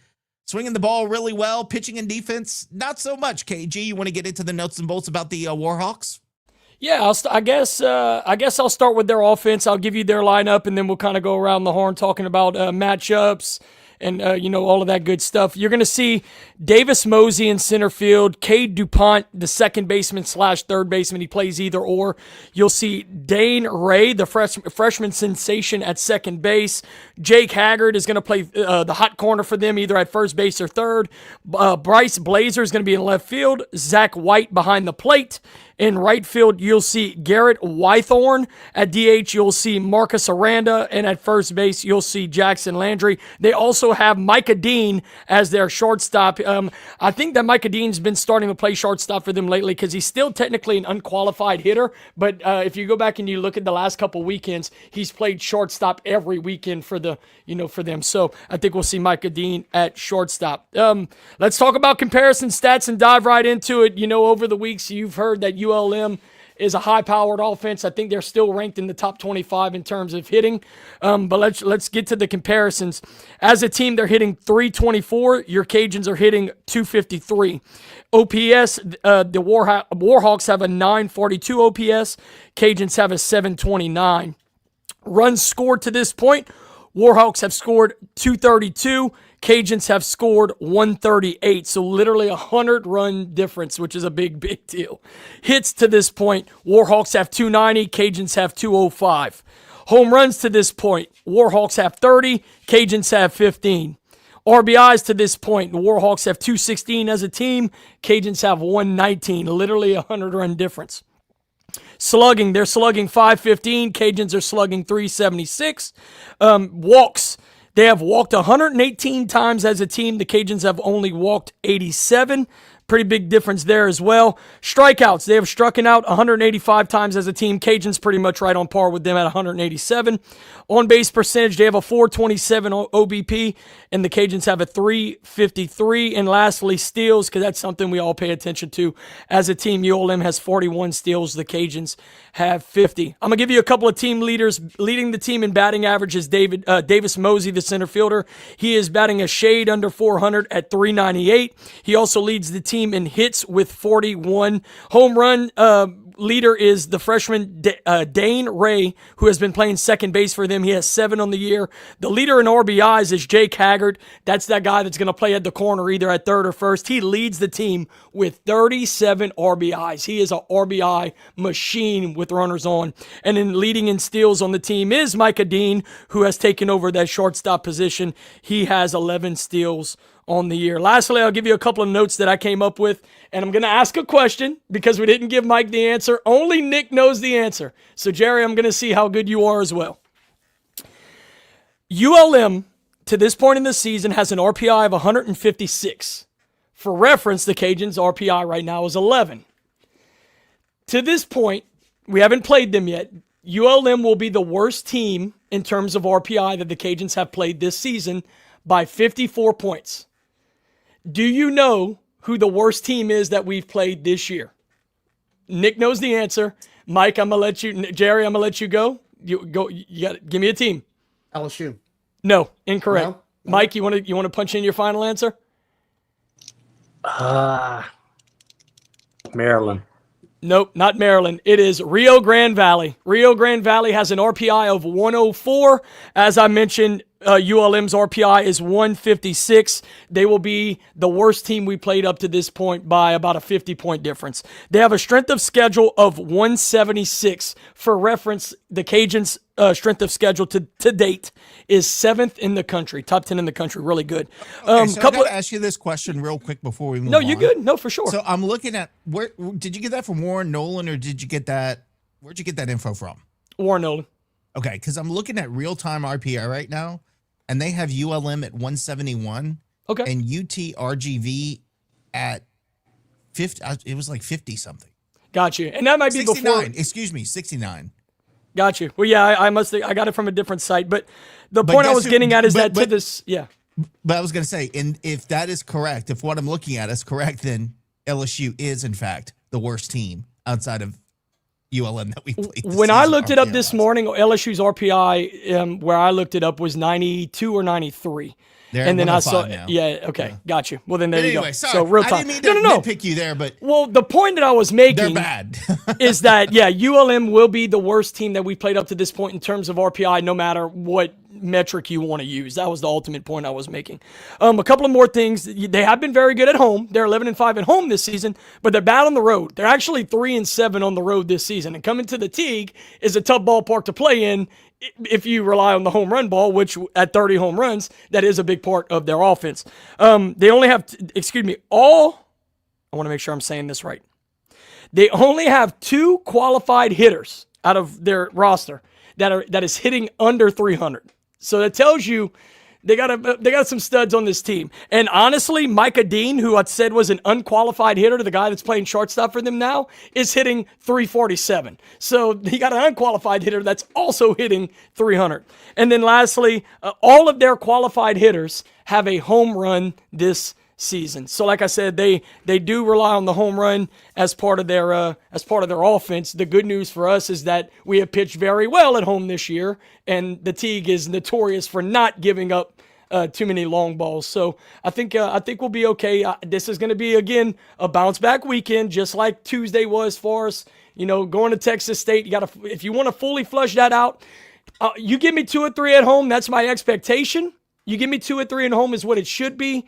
the ball really well. Pitching and defense, not so much. KG, you want to get into the nuts and bolts about the Warhawks? Yeah, I guess I'll start with their offense. I'll give you their lineup, and then we'll kind of go around the horn talking about matchups and all of that good stuff. You're going to see Davis Mosey in center field, Cade DuPont, the second baseman / third baseman. He plays either or. You'll see Dane Ray, the freshman sensation, at second base. Jake Haggard is going to play the hot corner for them, either at first base or third. Bryce Blazer is going to be in left field. Zach White behind the plate. In right field, you'll see Garrett Wythorn. At DH, you'll see Marcus Aranda. And at first base, you'll see Jackson Landry. They also have Micah Dean as their shortstop. I think that Micah Dean's been starting to play shortstop for them lately because he's still technically an unqualified hitter. But if you go back and you look at the last couple weekends, he's played shortstop every weekend for them. So I think we'll see Micah Dean at shortstop. Let's talk about comparison stats and dive right into it. Over the weeks, you've heard that ULM is a high-powered offense. I think they're still ranked in the top 25 in terms of hitting. But let's get to the comparisons. As a team, they're hitting 324. Your Cajuns are hitting 253. OPS, the Warhawks have a 942 OPS. Cajuns have a 729. Runs scored to this point, Warhawks have scored 232. Cajuns have scored 138. So literally a 100-run difference, which is a big, big deal. Hits to this point, Warhawks have 290. Cajuns have 205. Home runs to this point, Warhawks have 30. Cajuns have 15. RBIs to this point, the Warhawks have 216 as a team. Cajuns have 119. Literally a 100-run difference. Slugging, they're slugging 515. Cajuns are slugging 376. Walks, they have walked 118 times as a team. The Cajuns have only walked 87. Pretty big difference there as well. Strikeouts, they have struck out 185 times as a team. Cajuns pretty much right on par with them at 187. On base percentage, they have a 427 OBP, and the Cajuns have a 353. And lastly, steals, because that's something we all pay attention to. As a team, ULM has 41 steals. The Cajuns have 50. I'm going to give you a couple of team leaders. Leading the team in batting average is Davis Mosey, the center fielder. He is batting a shade under 400 at 398. He also leads the team in hits with 41. Home run leader is the freshman Dane Ray, who has been playing second base for them. He has 7 on the year. The leader in RBIs is Jake Haggard. That's that guy that's going to play at the corner, either at third or first. He leads the team with 37 RBIs. He is an RBI machine with runners on. And then leading in steals on the team is Micah Dean, who has taken over that shortstop position. He has 11 steals on the year. Lastly, I'll give you a couple of notes that I came up with, and I'm going to ask a question because we didn't give Mike the answer. Only Nick knows the answer. So, Jerry, I'm going to see how good you are as well. ULM, to this point in the season, has an RPI of 156. For reference, the Cajuns' RPI right now is 11. To this point, we haven't played them yet. ULM will be the worst team in terms of RPI that the Cajuns have played this season by 54 points. Do you know who the worst team is that we've played this year? Nick knows the answer. Mike, I'm gonna let you. Jerry, I'm gonna let you go. You go. You got. Give me a team. LSU. No, incorrect. No? Mike, you want to punch in your final answer? Maryland. Nope, not Maryland. It is Rio Grande Valley. Rio Grande Valley has an RPI of 104. As I mentioned, ULM's RPI is 156. They will be the worst team we played up to this point by about a 50-point difference. They have a strength of schedule of 176. For reference, the Cajuns' strength of schedule to date is 7th in the country, top 10 in the country. Really good. Okay, so I got to ask you this question real quick before we move on. No, you're good. No, for sure. So I'm looking at, where did you get that from, Warren Nolan, or did you get that, where'd you get that info from? Warren Nolan. Okay, because I'm looking at real-time RPI right now, and they have ULM at 171. Okay. And UT RGV at 50. It was like 50-something. Got you. And that might be 69. before. Excuse me, 69. Got you. Well, yeah, I got it from a different site. But the point I was getting at is But I was going to say, and if that is correct, if what I'm looking at is correct, then LSU is, in fact, the worst team outside of ULM that we played. When I looked it up this morning, LSU's RPI, where I looked it up, was 92 or 93. And then I saw, now. Got you. Well, then there you go. Sorry, so real time. I didn't mean to nitpick you there, but well, the point that I was making, they're bad. is that ULM will be the worst team that we played up to this point in terms of RPI, no matter what metric you want to use. That was the ultimate point I was making. A couple of more things. They have been very good at home. They're 11-5 at home this season, but they're bad on the road. They're actually 3-7 on the road this season. And coming to the Tigue is a tough ballpark to play in if you rely on the home run ball, which at 30 home runs, that is a big part of their offense. They only have, I want to make sure I'm saying this right. They only have 2 qualified hitters out of their roster that is hitting under 300. So that tells you they got some studs on this team. And honestly, Micah Dean, who I said was an unqualified hitter, the guy that's playing shortstop for them now, is hitting 347. So he got an unqualified hitter that's also hitting 300. And then lastly, all of their qualified hitters have a home run this season. So like I said, they do rely on the home run as part of their offense. The good news for us is that we have pitched very well at home this year, and the Tigue is notorious for not giving up too many long balls. So I think we'll be okay. This is going to be, again, a bounce back weekend, just like Tuesday was for us. Going to Texas State, if you want to fully flush that out, you give me 2 or 3 at home. That's my expectation. You give me 2 or 3 at home is what it should be.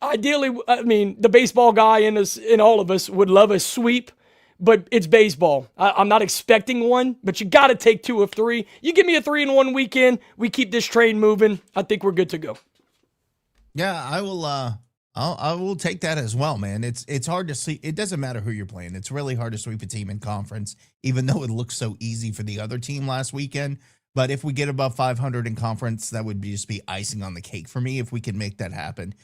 Ideally, the baseball guy in all of us would love a sweep, but it's baseball. I'm not expecting one, but you got to take 2 of 3. You give me a 3-1 weekend, we keep this train moving. I think we're good to go. Yeah, I will. I will take that as well, man. It's hard to see. It doesn't matter who you're playing. It's really hard to sweep a team in conference, even though it looked so easy for the other team last weekend. But if we get above 500 in conference, that would just be icing on the cake for me if we can make that happen.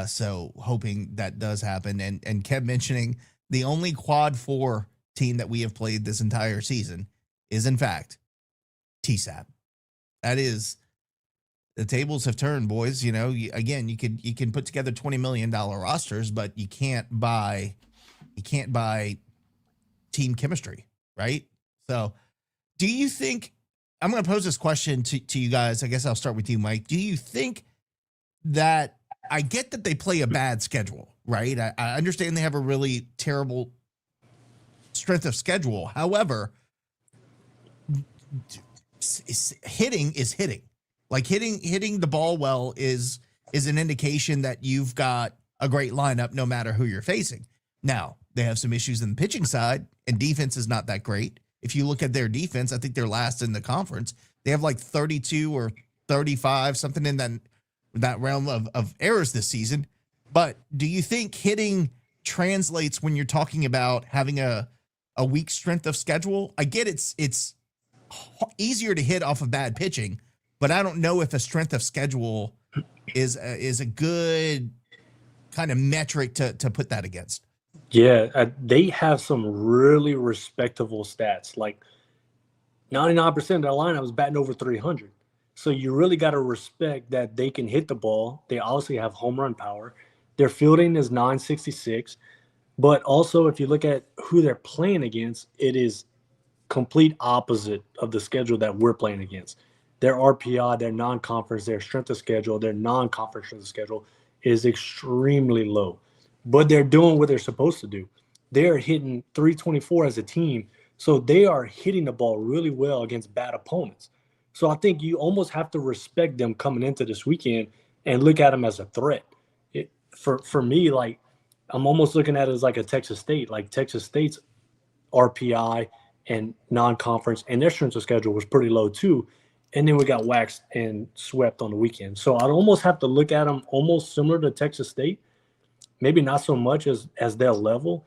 So hoping that does happen. And Kev mentioning the only quad 4 team that we have played this entire season is, in fact, TSAP. That is, the tables have turned, boys. You can put together $20 million rosters, but you can't buy team chemistry, right? So do you think, I'm going to pose this question to you guys. I guess I'll start with you, Mike. Do you think that, I get that they play a bad schedule, right? I understand they have a really terrible strength of schedule. However, hitting is hitting. Like hitting the ball well is an indication that you've got a great lineup no matter who you're facing. Now, they have some issues in the pitching side, and defense is not that great. If you look at their defense, I think they're last in the conference. They have like 32 or 35, something in that realm of errors this season. But do you think hitting translates when you're talking about having a weak strength of schedule? I get it's easier to hit off of bad pitching, but I don't know if a strength of schedule is a good kind of metric to put that against. Yeah, they have some really respectable stats. Like 99% of their lineup was batting over 300. So you really got to respect that they can hit the ball. They obviously have home run power. Their fielding is 966. But also, if you look at who they're playing against, it is complete opposite of the schedule that we're playing against. Their RPI, their non-conference, their strength of schedule, their non-conference strength of schedule is extremely low. But they're doing what they're supposed to do. They're hitting 324 as a team. So they are hitting the ball really well against bad opponents. So I think you almost have to respect them coming into this weekend and look at them as a threat. For me, like, I'm almost looking at it as like a Texas State. Like Texas State's RPI and non-conference and their strength of schedule was pretty low too. And then we got waxed and swept on the weekend. So I'd almost have to look at them almost similar to Texas State. Maybe not so much as their level,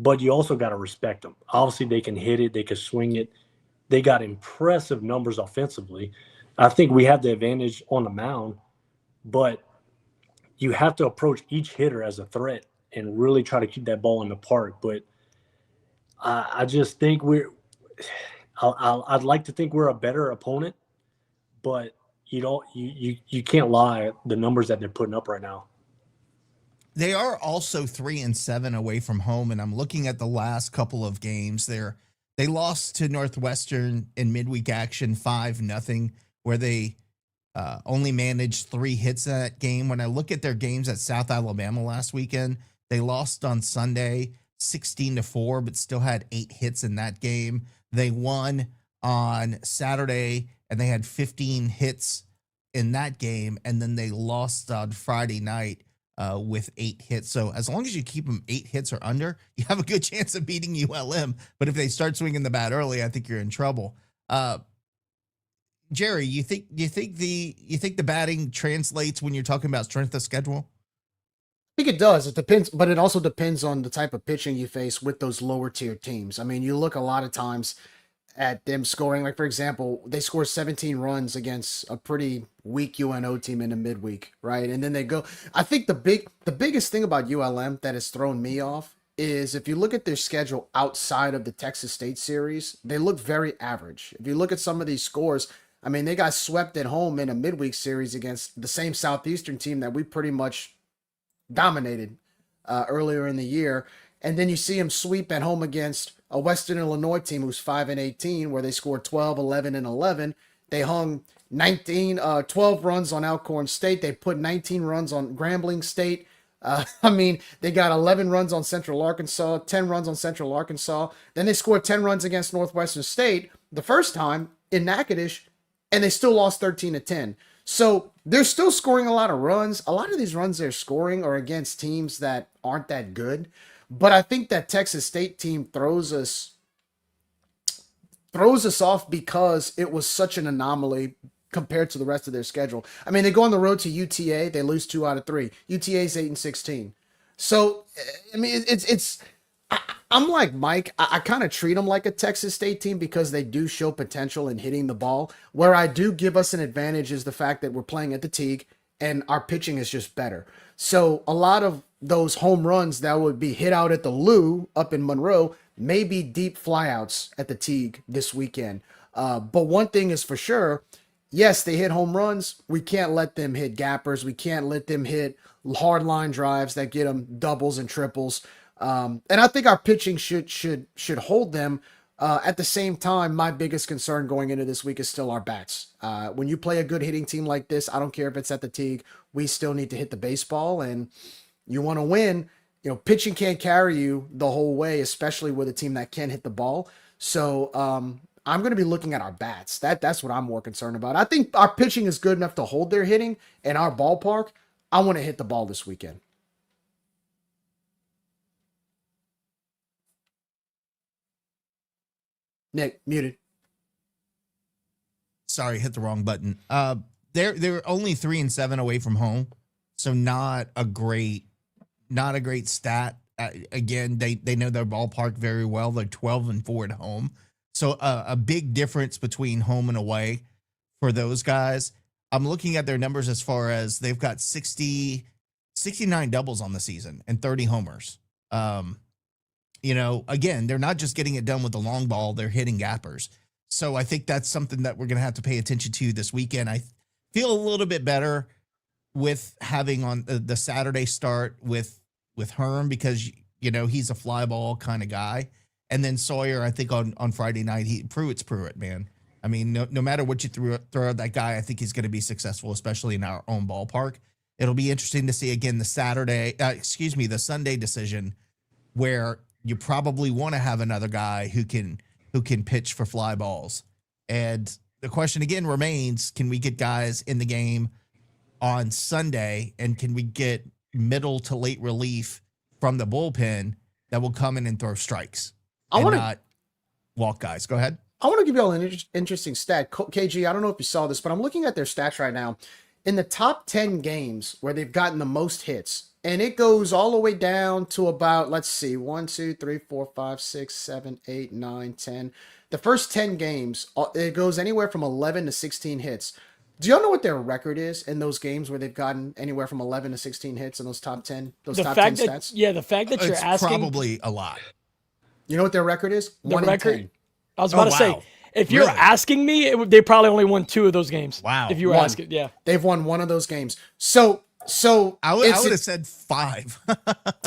but you also got to respect them. Obviously, they can hit it. They can swing it. They got impressive numbers offensively. I think we have the advantage on the mound, but you have to approach each hitter as a threat and really try to keep that ball in the park. But I just think I'd like to think we're a better opponent, but you can't lie the numbers that they're putting up right now. They are also 3-7 away from home, and I'm looking at the last couple of games. They lost to Northwestern in midweek action 5-0, where they only managed 3 hits in that game. When I look at their games at South Alabama last weekend, they lost on Sunday 16-4, but still had 8 hits in that game. They won on Saturday, and they had 15 hits in that game, and then they lost on Friday night with 8 hits. So as long as you keep them 8 hits or under, you have a good chance of beating ULM. But if they start swinging the bat early, I think you're in trouble. Jerry, you think the batting translates when you're talking about strength of schedule? I think it does. It depends, but it also depends on the type of pitching you face with those lower tier teams. I mean, you look a lot of times at them scoring, like for example, they score 17 runs against a pretty weak UNO team in the midweek, right? And then they go. I think the biggest thing about ULM that has thrown me off is if you look at their schedule outside of the Texas State series, they look very average. If you look at some of these scores, I mean, they got swept at home in a midweek series against the same Southeastern team that we pretty much dominated earlier in the year. And then you see them sweep at home against a Western Illinois team who's 5-18, where they scored 12, 11, and 11. They hung 12 runs on Alcorn State. They put 19 runs on Grambling State. They got 11 runs on Central Arkansas, 10 runs on Central Arkansas. Then they scored 10 runs against Northwestern State the first time in Natchitoches, and they still lost 13-10. So they're still scoring a lot of runs. A lot of these runs they're scoring are against teams that aren't that good. But I think that Texas State team throws us off because it was such an anomaly compared to the rest of their schedule. I mean, they go on the road to UTA, they lose 2 out of 3. UTA's 8-16. So, I mean, I'm like Mike. I kind of treat them like a Texas State team because they do show potential in hitting the ball. Where I do give us an advantage is the fact that we're playing at the Tigue and our pitching is just better. So a lot of those home runs that would be hit out at the Lou up in Monroe may be deep flyouts at the Tigue this weekend. But one thing is for sure, yes, they hit home runs. We can't let them hit gappers. We can't let them hit hard line drives that get them doubles and triples. And I think our pitching should hold them. At the same time, my biggest concern going into this week is still our bats. When you play a good hitting team like this, I don't care if it's at the Tigue, we still need to hit the baseball, and you want to win. You know, pitching can't carry you the whole way, especially with a team that can hit the ball. So I'm going to be looking at our bats. That's what I'm more concerned about. I think our pitching is good enough to hold their hitting in our ballpark. I want to hit the ball this weekend. Nick, muted. Sorry, hit the wrong button. They're only 3-7 away from home, so not a great stat. Again, they know their ballpark very well. They're 12-4 at home, so a big difference between home and away for those guys. I'm looking at their numbers as far as they've got 69 doubles on the season and 30 homers. You know, again, they're not just getting it done with the long ball, they're hitting gappers. So I think that's something that we're going to have to pay attention to this weekend. I feel a little bit better with having on the Saturday start with Herm because, you know, he's a fly ball kind of guy. And then Sawyer, I think on Friday night, Pruitt's Pruitt, man. I mean, no matter what you throw at that guy, I think he's going to be successful, especially in our own ballpark. It'll be interesting to see, again, the Sunday decision where you probably want to have another guy who can pitch for fly balls. And the question again remains, can we get guys in the game on Sunday, and can we get middle to late relief from the bullpen that will come in and throw strikes not walk guys? Go ahead. I want to give you all an interesting stat. KG, I don't know if you saw this, but I'm looking at their stats right now. In the top 10 games where they've gotten the most hits, and it goes all the way down to about, let's see, 1, 2, 3, 4, 5, 6, 7, 8, 9, 10. The first 10 games, it goes anywhere from 11 to 16 hits. Do y'all know what their record is in those games where they've gotten anywhere from 11 to 16 hits in those top 10 stats? Yeah, the fact that you're it's asking. Probably a lot. You know what their record is? The 1 record? in 10. I was about to say, if you're Really? asking me, they probably only won 2 of those games. Wow. If you were asking, yeah. They've won 1 of those games. So I would have said 5.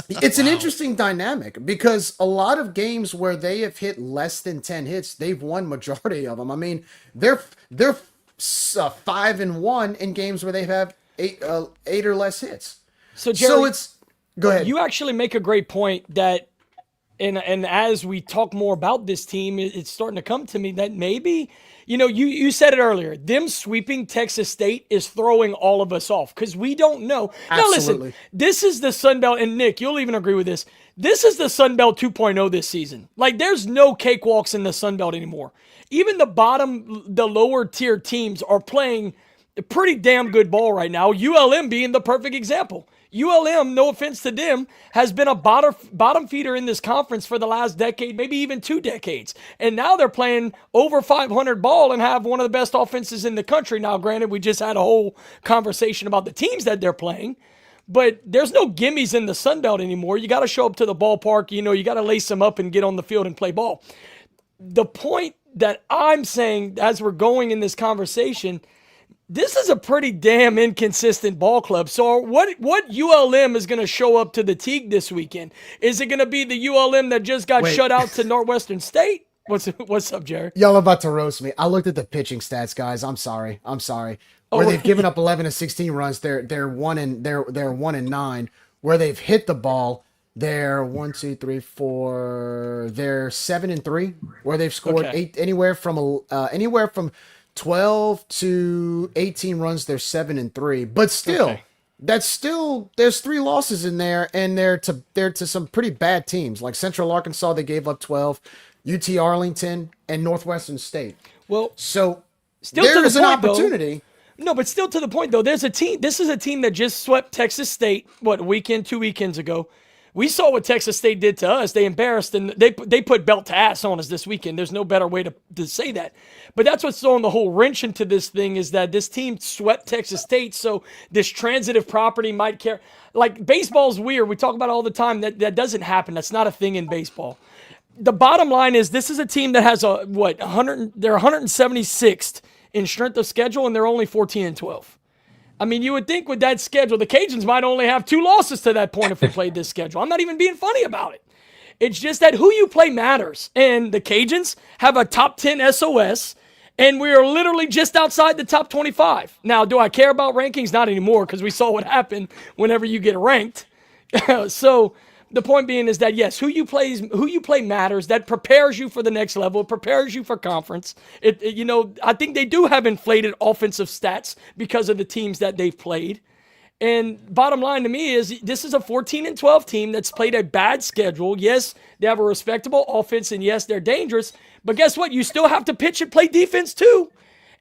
It's an interesting dynamic because a lot of games where they have hit less than 10 hits, they've won majority of them. I mean, they're 5-1 in games where they have 8 or less hits. So Jerry, go ahead. You actually make a great point that, and as we talk more about this team, it's starting to come to me that maybe, you know, you said it earlier, them sweeping Texas State is throwing all of us off because we don't know. Now listen, this is the Sun Belt, and Nick, you'll even agree with this. This is the Sun Belt 2.0 this season. Like, there's no cakewalks in the Sun Belt anymore. Even the lower tier teams are playing a pretty damn good ball right now. ULM being the perfect example. ULM, no offense to them, has been a bottom feeder in this conference for the last decade, maybe even 2 decades. And now they're playing over 500 ball and have one of the best offenses in the country. Now, granted, we just had a whole conversation about the teams that they're playing, but there's no gimmies in the Sun Belt anymore. You got to show up to the ballpark. You know, you got to lace them up and get on the field and play ball. The point that I'm saying as we're going in this conversation, This is a pretty damn inconsistent ball club. So what ULM is going to show up to the Tigue this weekend? Is it going to be the ULM that just got shut out to Northwestern State? What's up, Jerry? Y'all about to roast me. I looked at the pitching stats, guys. I'm sorry. Where they've given up 11 to 16 runs, they're 1-9. Where they've hit the ball, they're 7-3. Where they've scored anywhere from 12 to 18 runs, they're 7-3. But still, there's 3 losses in there, and they're to some pretty bad teams like Central Arkansas. They gave up 12, UT Arlington, and Northwestern State. Well, so still there is an point, opportunity. Though. No, but still to the point though. There's a team. This is a team that just swept Texas State. Two weekends ago. We saw what Texas State did to us. They embarrassed and they put belt to ass on us this weekend. There's no better way to say that. But that's what's throwing the whole wrench into this thing is that this team swept Texas State. So this transitive property might care. Like baseball's weird. We talk about it all the time. That doesn't happen. That's not a thing in baseball. The bottom line is this is a team that has they're 176th in strength of schedule and they're only 14-12. I mean, you would think with that schedule, the Cajuns might only have 2 losses to that point if we played this schedule. I'm not even being funny about it. It's just that who you play matters. And the Cajuns have a top 10 SOS, and we are literally just outside the top 25. Now, do I care about rankings? Not anymore, because we saw what happened whenever you get ranked. So the point being is that, yes, who you play matters. That prepares you for the next level. It prepares you for conference. I think they do have inflated offensive stats because of the teams that they've played. And bottom line to me is this is a 14-12 team that's played a bad schedule. Yes, they have a respectable offense, and yes, they're dangerous. But guess what? You still have to pitch and play defense too.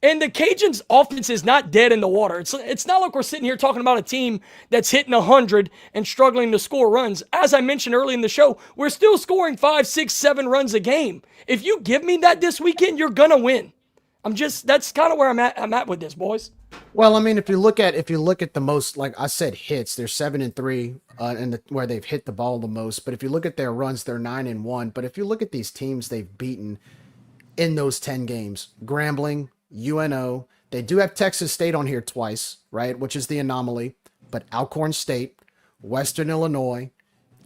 And the Cajuns' offense is not dead in the water. It's not like we're sitting here talking about a team that's hitting 100 and struggling to score runs. As I mentioned early in the show, we're still scoring 5, 6, 7 runs a game. If you give me that this weekend, you're gonna win. That's kind of where I'm at with this, boys. Well, I mean, if you look at the most, like I said, hits, they're 7-3, where they've hit the ball the most. But if you look at their runs, they're 9-1. But if you look at these teams they've beaten in those 10 games, Grambling, UNO, they do have Texas State on here twice, right? Which is the anomaly. But Alcorn State, Western Illinois,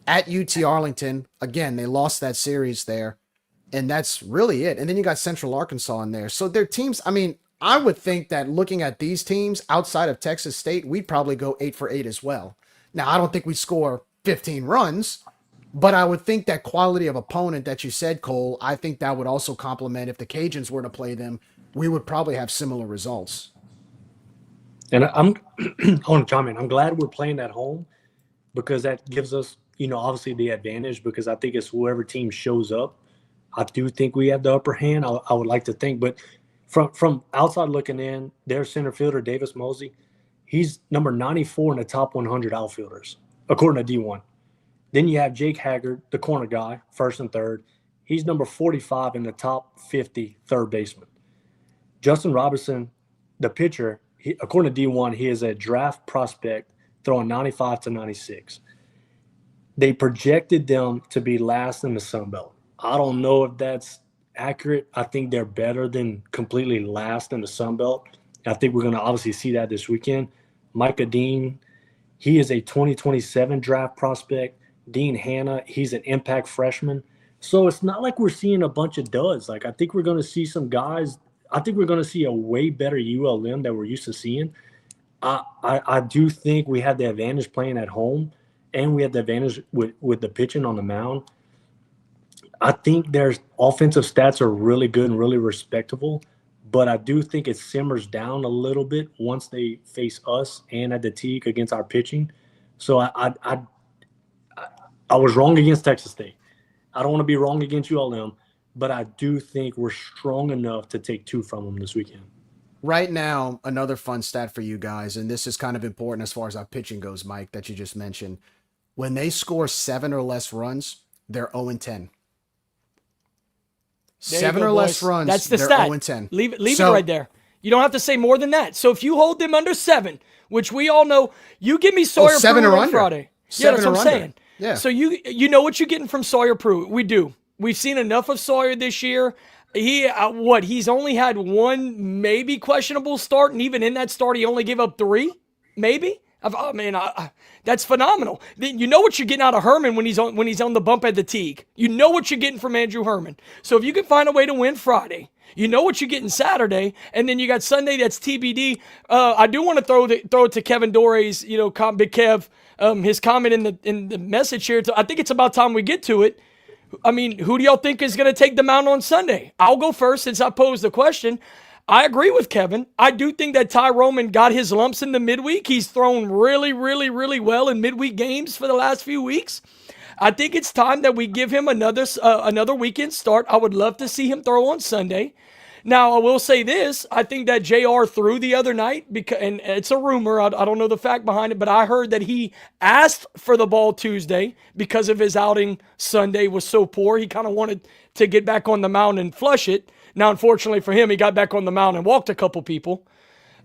at UT Arlington, again, they lost that series there. And that's really it. And then you got Central Arkansas in there. So their teams, I mean, I would think that looking at these teams outside of Texas State, we'd probably go 8 for 8 as well. Now, I don't think we score 15 runs, but I would think that quality of opponent that you said, Cole, I think that would also complement if the Cajuns were to play them, we would probably have similar results. And I want to chime in. I'm glad we're playing at home because that gives us, obviously the advantage because I think it's whoever team shows up. I do think we have the upper hand. I would like to think, but from outside looking in, their center fielder, Davis Mosey, he's number 94 in the top 100 outfielders, according to D1. Then you have Jake Haggard, the corner guy, first and third. He's number 45 in the top 50 third baseman. Justin Robinson, the pitcher, according to D1, he is a draft prospect throwing 95 to 96. They projected them to be last in the Sun Belt. I don't know if that's accurate. I think they're better than completely last in the Sun Belt. I think we're going to obviously see that this weekend. Micah Dean, he is a 2027 draft prospect. Dean Hanna, he's an impact freshman. So it's not like we're seeing a bunch of duds. Like I think we're going to see some guys. I think we're going to see a way better ULM that we're used to seeing. I do think we have the advantage playing at home, and we have the advantage with the pitching on the mound. I think their offensive stats are really good and really respectable, but I do think it simmers down a little bit once they face us and at the Tigue against our pitching. So I was wrong against Texas State. I don't want to be wrong against ULM, but I do think we're strong enough to take 2 from them this weekend. Right now, another fun stat for you guys, and this is kind of important as far as our pitching goes, Mike, that you just mentioned. When they score 7 or less runs, they're 0-10. 7 or less runs, that's the they're stat. 0-10. Leave it right there. You don't have to say more than that. So if you hold them under 7, which we all know, you give me Sawyer 7 Pruitt or on under. Friday. 7 that's or what I'm under. saying. Yeah. So you know what you're getting from Sawyer Pruitt. We do. We've seen enough of Sawyer this year. He's only had one maybe questionable start, and even in that start, he only gave up 3, maybe. That's phenomenal. You know what you're getting out of Herman when he's on the bump at the Tigue. You know what you're getting from Andrew Herman. So if you can find a way to win Friday, you know what you're getting Saturday, and then you got Sunday that's TBD. I do want to throw it to Kevin Dore's, Big Kev, his comment in the message here. I think it's about time we get to it. I mean, who do y'all think is going to take the mound on Sunday? I'll go first since I posed the question. I agree with Kevin. I do think that Ty Roman got his lumps in the midweek. He's thrown really, really, really well in midweek games for the last few weeks. I think it's time that we give him another weekend start. I would love to see him throw on Sunday. Now, I will say this. I think that JR threw the other night, and it's a rumor. I don't know the fact behind it, but I heard that he asked for the ball Tuesday because of his outing Sunday was so poor. He kind of wanted to get back on the mound and flush it. Now, unfortunately for him, he got back on the mound and walked a couple people.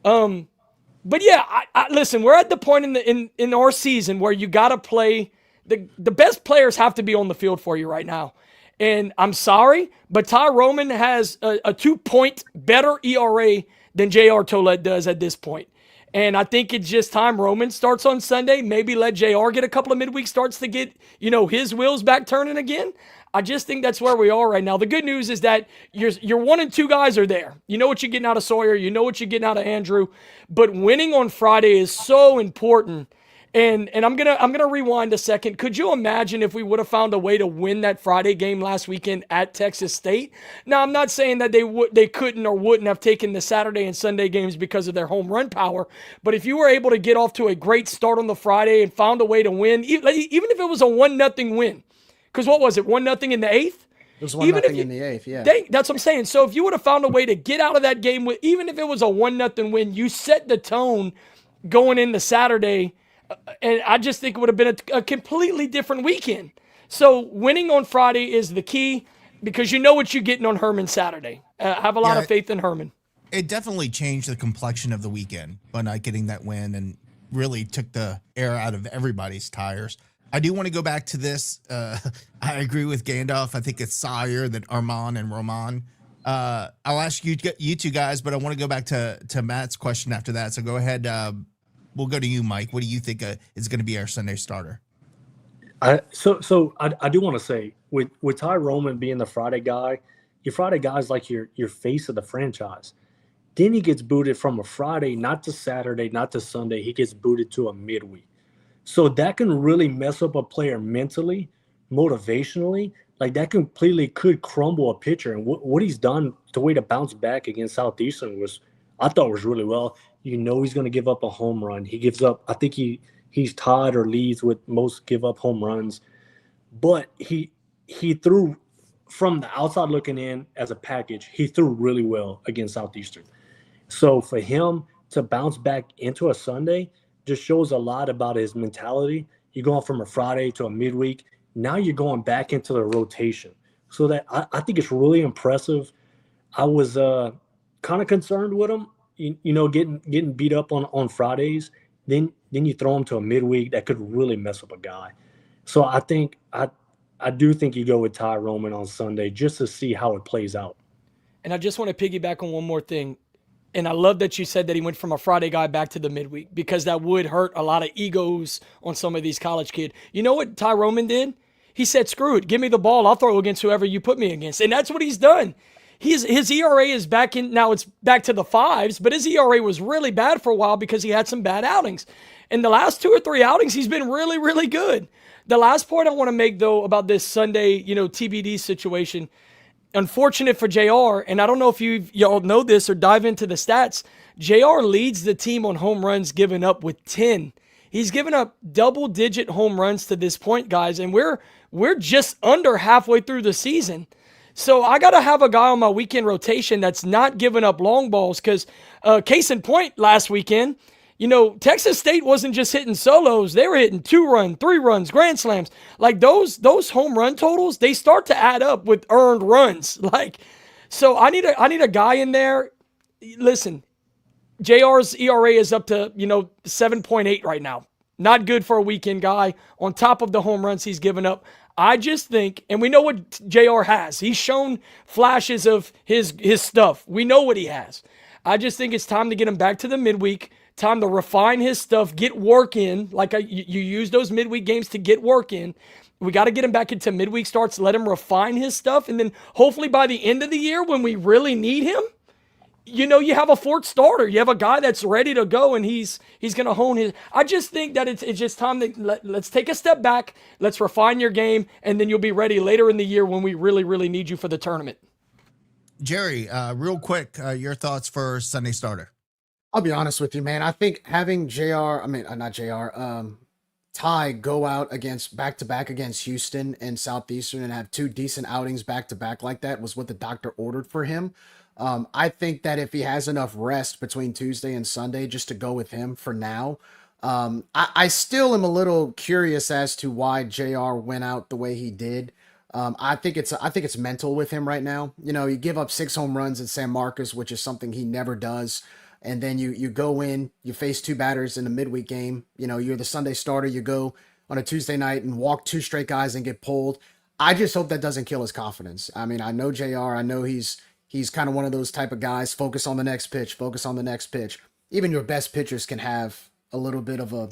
But yeah, listen, we're at the point in our season where you got to play. The best players have to be on the field for you right now. And I'm sorry, but Ty Roman has a 2-point better ERA than J.R. Tollett does at this point. And I think it's just time Roman starts on Sunday. Maybe let JR get a couple of midweek starts to get, his wheels back turning again. I just think that's where we are right now. The good news is that your 1 and 2 guys are there. You know what you're getting out of Sawyer. You know what you're getting out of Andrew. But winning on Friday is so important. And I'm gonna rewind a second. Could you imagine if we would have found a way to win that Friday game last weekend at Texas State? Now, I'm not saying that they couldn't or wouldn't have taken the Saturday and Sunday games because of their home run power, but if you were able to get off to a great start on the Friday and found a way to win, even if it was a 1-0 win, because what was it, 1-0 in the 8th? It was 1-0 in the 8th, yeah. That's what I'm saying. So if you would have found a way to get out of that game with, even if it was a 1-0 win, you set the tone going into Saturday. And I just think it would have been a completely different weekend. So winning on Friday is the key because you know what you're getting on Herman Saturday. I have a lot of faith in Herman. It definitely changed the complexion of the weekend by not getting that win and really took the air out of everybody's tires. I do want to go back to this. I agree with Gandalf. I think it's Sawyer, then Armand and Roman. I'll ask you two guys, but I want to go back to Matt's question after that. So go ahead. We'll go to you, Mike. What do you think is going to be our Sunday starter? So I do want to say with Ty Roman being the Friday guy, your Friday guy is like your face of the franchise. Then he gets booted from a Friday, not to Saturday, not to Sunday. He gets booted to a midweek. So that can really mess up a player mentally, motivationally. Like that completely could crumble a pitcher. And what he's done the way to bounce back against Southeastern I thought was really well. He's going to give up a home run. He gives up, I think he's tied or leads with most give up home runs. But he threw, from the outside looking in as a package, he threw really well against Southeastern. So for him to bounce back into a Sunday just shows a lot about his mentality. You're going from a Friday to a midweek. Now you're going back into the rotation. So that I think it's really impressive. I was kind of concerned with him, getting beat up on Fridays. Then you throw him to a midweek that could really mess up a guy. So I do think you go with Ty Roman on Sunday just to see how it plays out. And I just want to piggyback on one more thing. And I love that you said that he went from a Friday guy back to the midweek because that would hurt a lot of egos on some of these college kids. You know what Ty Roman did? He said, screw it. Give me the ball. I'll throw against whoever you put me against. And that's what he's done. His ERA is back in, now it's back to the 5s, but his ERA was really bad for a while because he had some bad outings. In the last 2 or 3 outings, he's been really, really good. The last point I want to make, though, about this Sunday, TBD situation, unfortunate for JR, and I don't know if y'all know this or dive into the stats, JR leads the team on home runs given up with 10. He's given up double-digit home runs to this point, guys, and we're just under halfway through the season. So I got to have a guy on my weekend rotation that's not giving up long balls because case in point last weekend, Texas State wasn't just hitting solos. They were hitting 2-run, 3 runs, grand slams. Like those home run totals, they start to add up with earned runs. So I need a guy in there. Listen, JR's ERA is up to, 7.8 right now. Not good for a weekend guy. On top of the home runs he's given up, I just think, and we know what JR has. He's shown flashes of his stuff. We know what he has. I just think it's time to get him back to the midweek, time to refine his stuff, get work in. Like you use those midweek games to get work in. We got to get him back into midweek starts, let him refine his stuff, and then hopefully by the end of the year when we really need him, you have a fourth starter. You have a guy that's ready to go, and he's going to hone his. I just think that it's just time to let's take a step back. Let's refine your game, and then you'll be ready later in the year when we really, really need you for the tournament. Jerry, real quick, your thoughts for Sunday starter. I'll be honest with you, man. I think having Tigue go out against back-to-back against Houston and Southeastern and have 2 decent outings back-to-back like that was what the doctor ordered for him. I think that if he has enough rest between Tuesday and Sunday just to go with him for now, I still am a little curious as to why JR went out the way he did. I think it's mental with him right now. You give up 6 home runs at San Marcos, which is something he never does. And then you go in, you face 2 batters in a midweek game. You're the Sunday starter. You go on a Tuesday night and walk 2 straight guys and get pulled. I just hope that doesn't kill his confidence. I mean, I know JR. I know he's kind of one of those type of guys. Focus on the next pitch. Focus on the next pitch. Even your best pitchers can have a little bit of a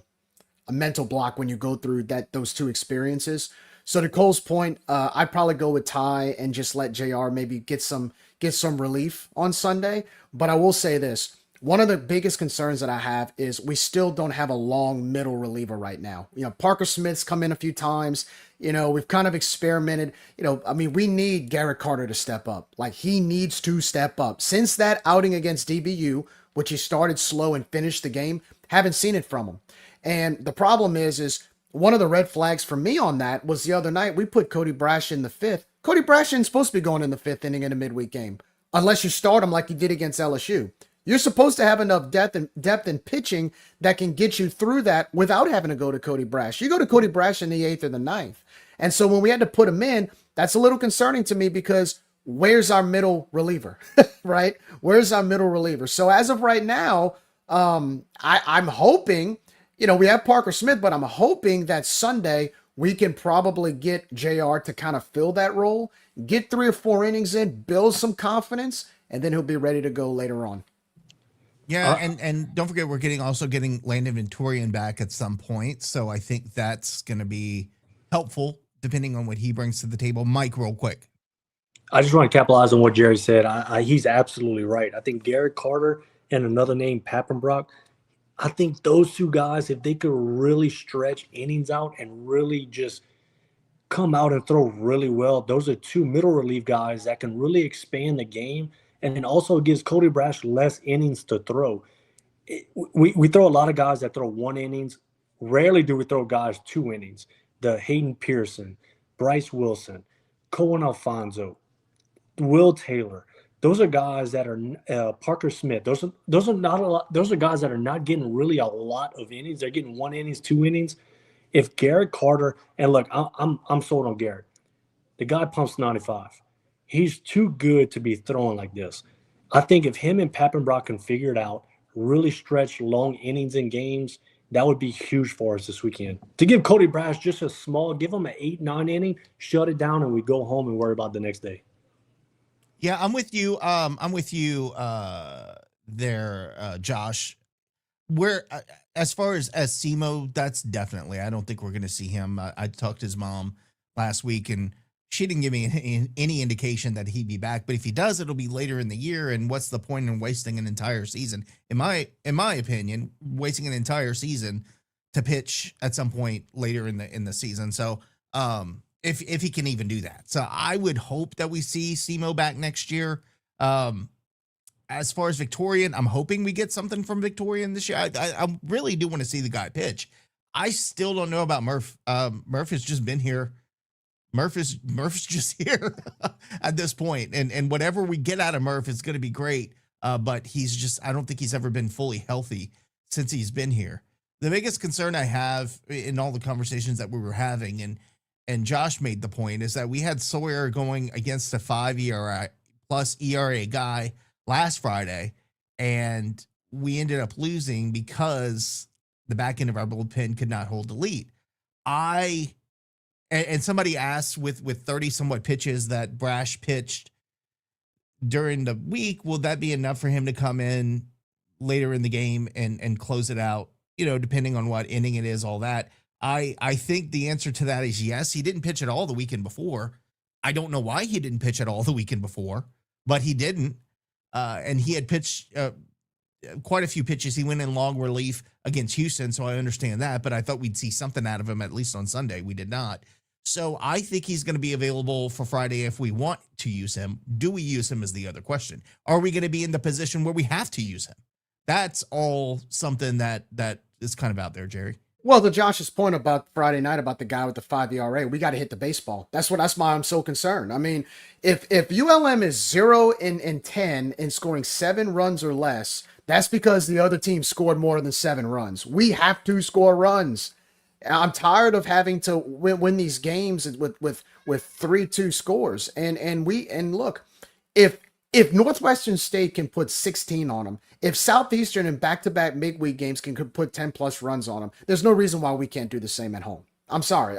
mental block when you go through those 2 experiences. So to Cole's point, I'd probably go with Ty and just let JR maybe get some relief on Sunday. But I will say this. One of the biggest concerns that I have is we still don't have a long middle reliever right now. Parker Smith's come in a few times. We've kind of experimented. We need Garrett Carter to step up. Like, he needs to step up. Since that outing against DBU, which he started slow and finished the game, haven't seen it from him. And the problem is one of the red flags for me on that was the other night we put Cody Brash in the 5th. Cody Brash isn't supposed to be going in the 5th inning in a midweek game unless you start him like you did against LSU. You're supposed to have enough depth in pitching that can get you through that without having to go to Cody Brash. You go to Cody Brash in the 8th or the 9th. And so when we had to put him in, that's a little concerning to me because where's our middle reliever, right? Where's our middle reliever? So as of right now, I'm hoping, we have Parker Smith, but I'm hoping that Sunday we can probably get JR to kind of fill that role, get 3 or 4 innings in, build some confidence, and then he'll be ready to go later on. Yeah, and don't forget we're also getting Landon Ventorian back at some point, so I think that's going to be helpful depending on what he brings to the table. Mike, real quick. I just want to capitalize on what Jerry said. He's absolutely right. I think Garrett Carter and another name, Pappenbrock, I think those 2 guys, if they could really stretch innings out and really just come out and throw really well, those are 2 middle relief guys that can really expand the game. And it also gives Cody Brash less innings to throw. We throw a lot of guys that throw 1 innings. Rarely do we throw guys 2 innings. The Hayden Pearson, Bryce Wilson, Cohen Alfonso, Will Taylor. Those are guys that are Parker Smith. Those are not a lot. Those are guys that are not getting really a lot of innings. They're getting 1 innings, 2 innings. If Garrett Carter, and look, I'm sold on Garrett. The guy pumps 95. He's too good to be throwing like this. I think if him and Pappenbrock can figure it out, really stretch long innings in games, that would be huge for us this weekend. To give Cody Brash just give him an 8-9 inning, shut it down, and we go home and worry about the next day. Yeah, I'm with you. There, Josh. Where as far as SEMO, that's definitely. I don't think we're going to see him. I talked to his mom last week, and she didn't give me any indication that he'd be back. But if he does, it'll be later in the year. And what's the point in wasting an entire season? In my opinion, wasting an entire season to pitch at some point later in the season. So if he can even do that, so I would hope that we see SEMO back next year. As far as Victorian, I'm hoping we get something from Victorian this year. I really do want to see the guy pitch. I still don't know about Murph. Murph has just been here. Murph's just here at this point, and whatever we get out of Murph is going to be great. But I don't think he's ever been fully healthy since he's been here. The biggest concern I have in all the conversations that we were having, and Josh made the point, is that we had Sawyer going against a 5 ERA plus ERA guy last Friday, and we ended up losing because the back end of our bullpen could not hold the lead. I And somebody asked with 30 somewhat pitches that Brash pitched during the week, will that be enough for him to come in later in the game and close it out? Depending on what inning it is, all that. I think the answer to that is yes. He didn't pitch at all the weekend before. I don't know why he didn't pitch at all the weekend before, but he didn't. And he had pitched quite a few pitches. He went in long relief against Houston, so I understand that. But I thought we'd see something out of him at least on Sunday. We did not. So I think he's going to be available for Friday if we want to use him. Do we use him is the other question. Are we going to be in the position where we have to use him? That's all something that is kind of out there, Jerry. Well, to Josh's point about Friday night about the guy with the 5 ERA, we got to hit the baseball. That's why I'm so concerned. I mean, if ULM is 0-10 in scoring 7 runs or less, that's because the other team scored more than 7 runs. We have to score runs. I'm tired of having to win these games with 3-2 scores. And look, if Northwestern State can put 16 on them, if Southeastern in back-to-back midweek games can put 10 plus runs on them, there's no reason why we can't do the same at home. I'm sorry.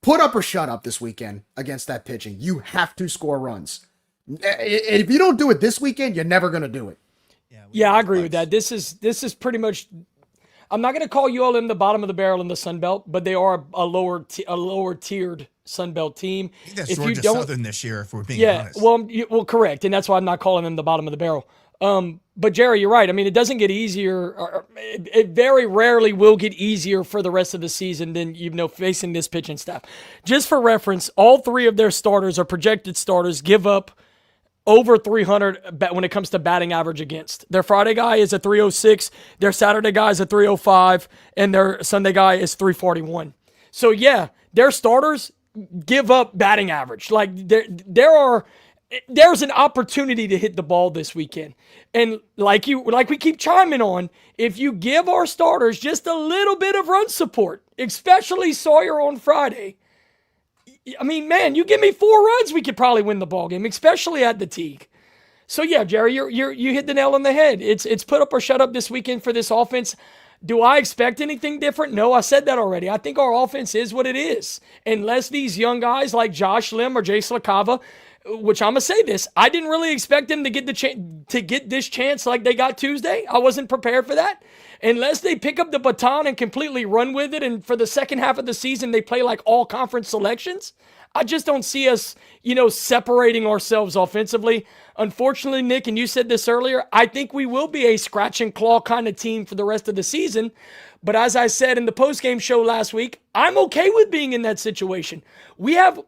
Put up or shut up this weekend against that pitching. You have to score runs. If you don't do it this weekend, you're never going to do it. Yeah, I agree with that. This is pretty much. I'm not going to call ULM the bottom of the barrel in the Sun Belt, but they are a lower tiered Sun Belt team. I think that's Georgia Southern this year, if we're being honest. Well, correct, and that's why I'm not calling them the bottom of the barrel. But Jerry, you're right. I mean, it doesn't get easier. Or it very rarely will get easier for the rest of the season than facing this pitching staff. Just for reference, all 3 of their starters or projected starters give up over 300 when it comes to batting average against. Their Friday guy is a 306, their Saturday guy is a 305, and their Sunday guy is 341. So yeah, their starters give up batting average. Like there's an opportunity to hit the ball this weekend. And like we keep chiming on, if you give our starters just a little bit of run support, especially Sawyer on Friday, I mean, man, you give me 4 runs, we could probably win the ball game, especially at the Tigue. So yeah, Jerry, you hit the nail on the head. It's put up or shut up this weekend for this offense. Do I expect anything different? No, I said that already. I think our offense is what it is. Unless these young guys like Josh Lim or Jace LaCava, which I'm gonna say this, I didn't really expect them to get this chance like they got Tuesday. I wasn't prepared for that. Unless they pick up the baton and completely run with it, and for the second half of the season they play like all conference selections, I just don't see us, separating ourselves offensively. Unfortunately, Nick, and you said this earlier, I think we will be a scratch and claw kind of team for the rest of the season. But as I said in the postgame show last week, I'm okay with being in that situation. We have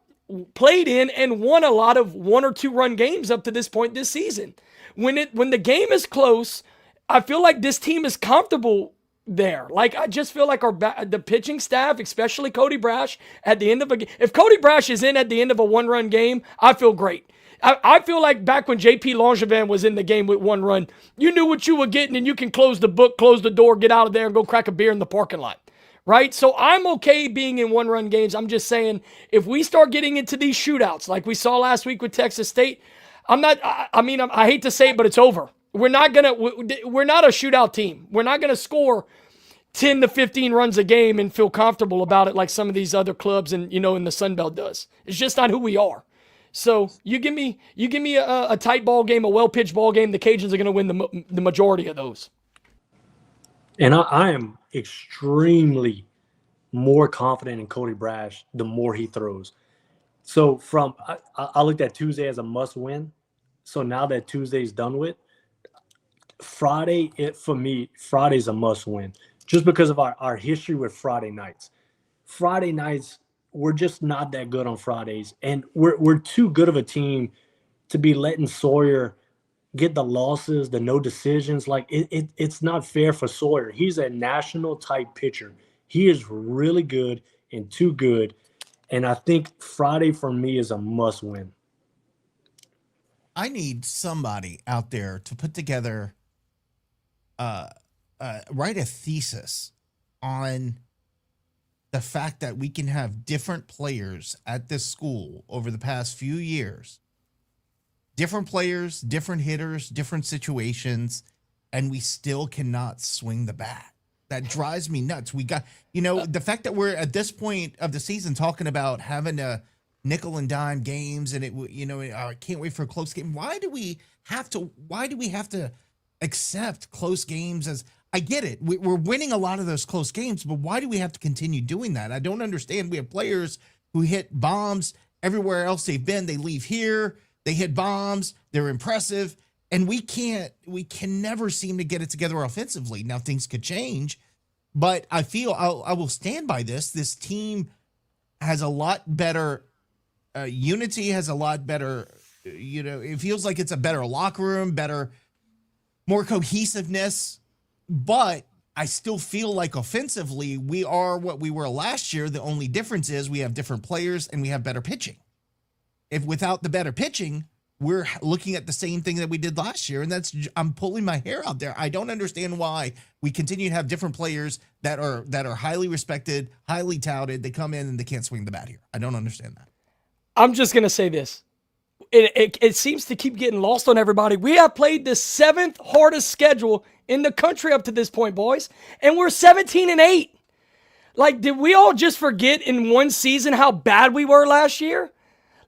played in and won a lot of 1 or 2 run games up to this point this season. When the game is close, I feel like this team is comfortable there. Like, I just feel like the pitching staff, especially Cody Brash, at the end of a game, if Cody Brash is in at the end of a 1-run game, I feel great. I feel like back when JP Langevin was in the game with 1 run, you knew what you were getting, and you can close the book, close the door, get out of there, and go crack a beer in the parking lot. Right? So I'm okay being in 1-run games. I'm just saying, if we start getting into these shootouts like we saw last week with Texas State, I hate to say it, but it's over. We're not a shootout team. We're not going to score 10 to 15 runs a game and feel comfortable about it like some of these other clubs in the Sun Belt does. It's just not who we are. So you give me a tight ball game, a well-pitched ball game, the Cajuns are going to win the majority of those. And I am extremely more confident in Cody Brash the more he throws. So I looked at Tuesday as a must-win. So now that Tuesday's done with, Friday's a must-win. Just because of our history with Friday nights. Friday nights, we're just not that good on Fridays. And we're too good of a team to be letting Sawyer get the losses, the no decisions. Like, it's not fair for Sawyer. He's a national-type pitcher. He is really good and too good. And I think Friday for me is a must-win. I need somebody out there to put together, write a thesis on the fact that we can have different players at this school over the past few years, different players, different hitters, different situations, and we still cannot swing the bat. that drives me nuts. We got, the fact that we're at this point of the season talking about having a nickel and dime games, and I can't wait for a close game. Why do we have to accept close games as? I get it. We're winning a lot of those close games, but why do we have to continue doing that? I don't understand. We have players who hit bombs everywhere else they've been. They leave here, they hit bombs, they're impressive, and we can never seem to get it together offensively. Now things could change, but I feel I will stand by this. This team has a lot better unity, has a lot better, it feels like it's a better locker room, more cohesiveness. But I still feel like offensively, we are what we were last year. The only difference is we have different players and we have better pitching. If without the better pitching, we're looking at the same thing that we did last year. And I'm pulling my hair out there. I don't understand why we continue to have different players that are highly respected, highly touted. They come in and they can't swing the bat here. I don't understand that. I'm just going to say this. It seems to keep getting lost on everybody. We have played the 7th hardest schedule in the country up to this point, boys, and we're 17-8. Like, did we all just forget in one season how bad we were last year?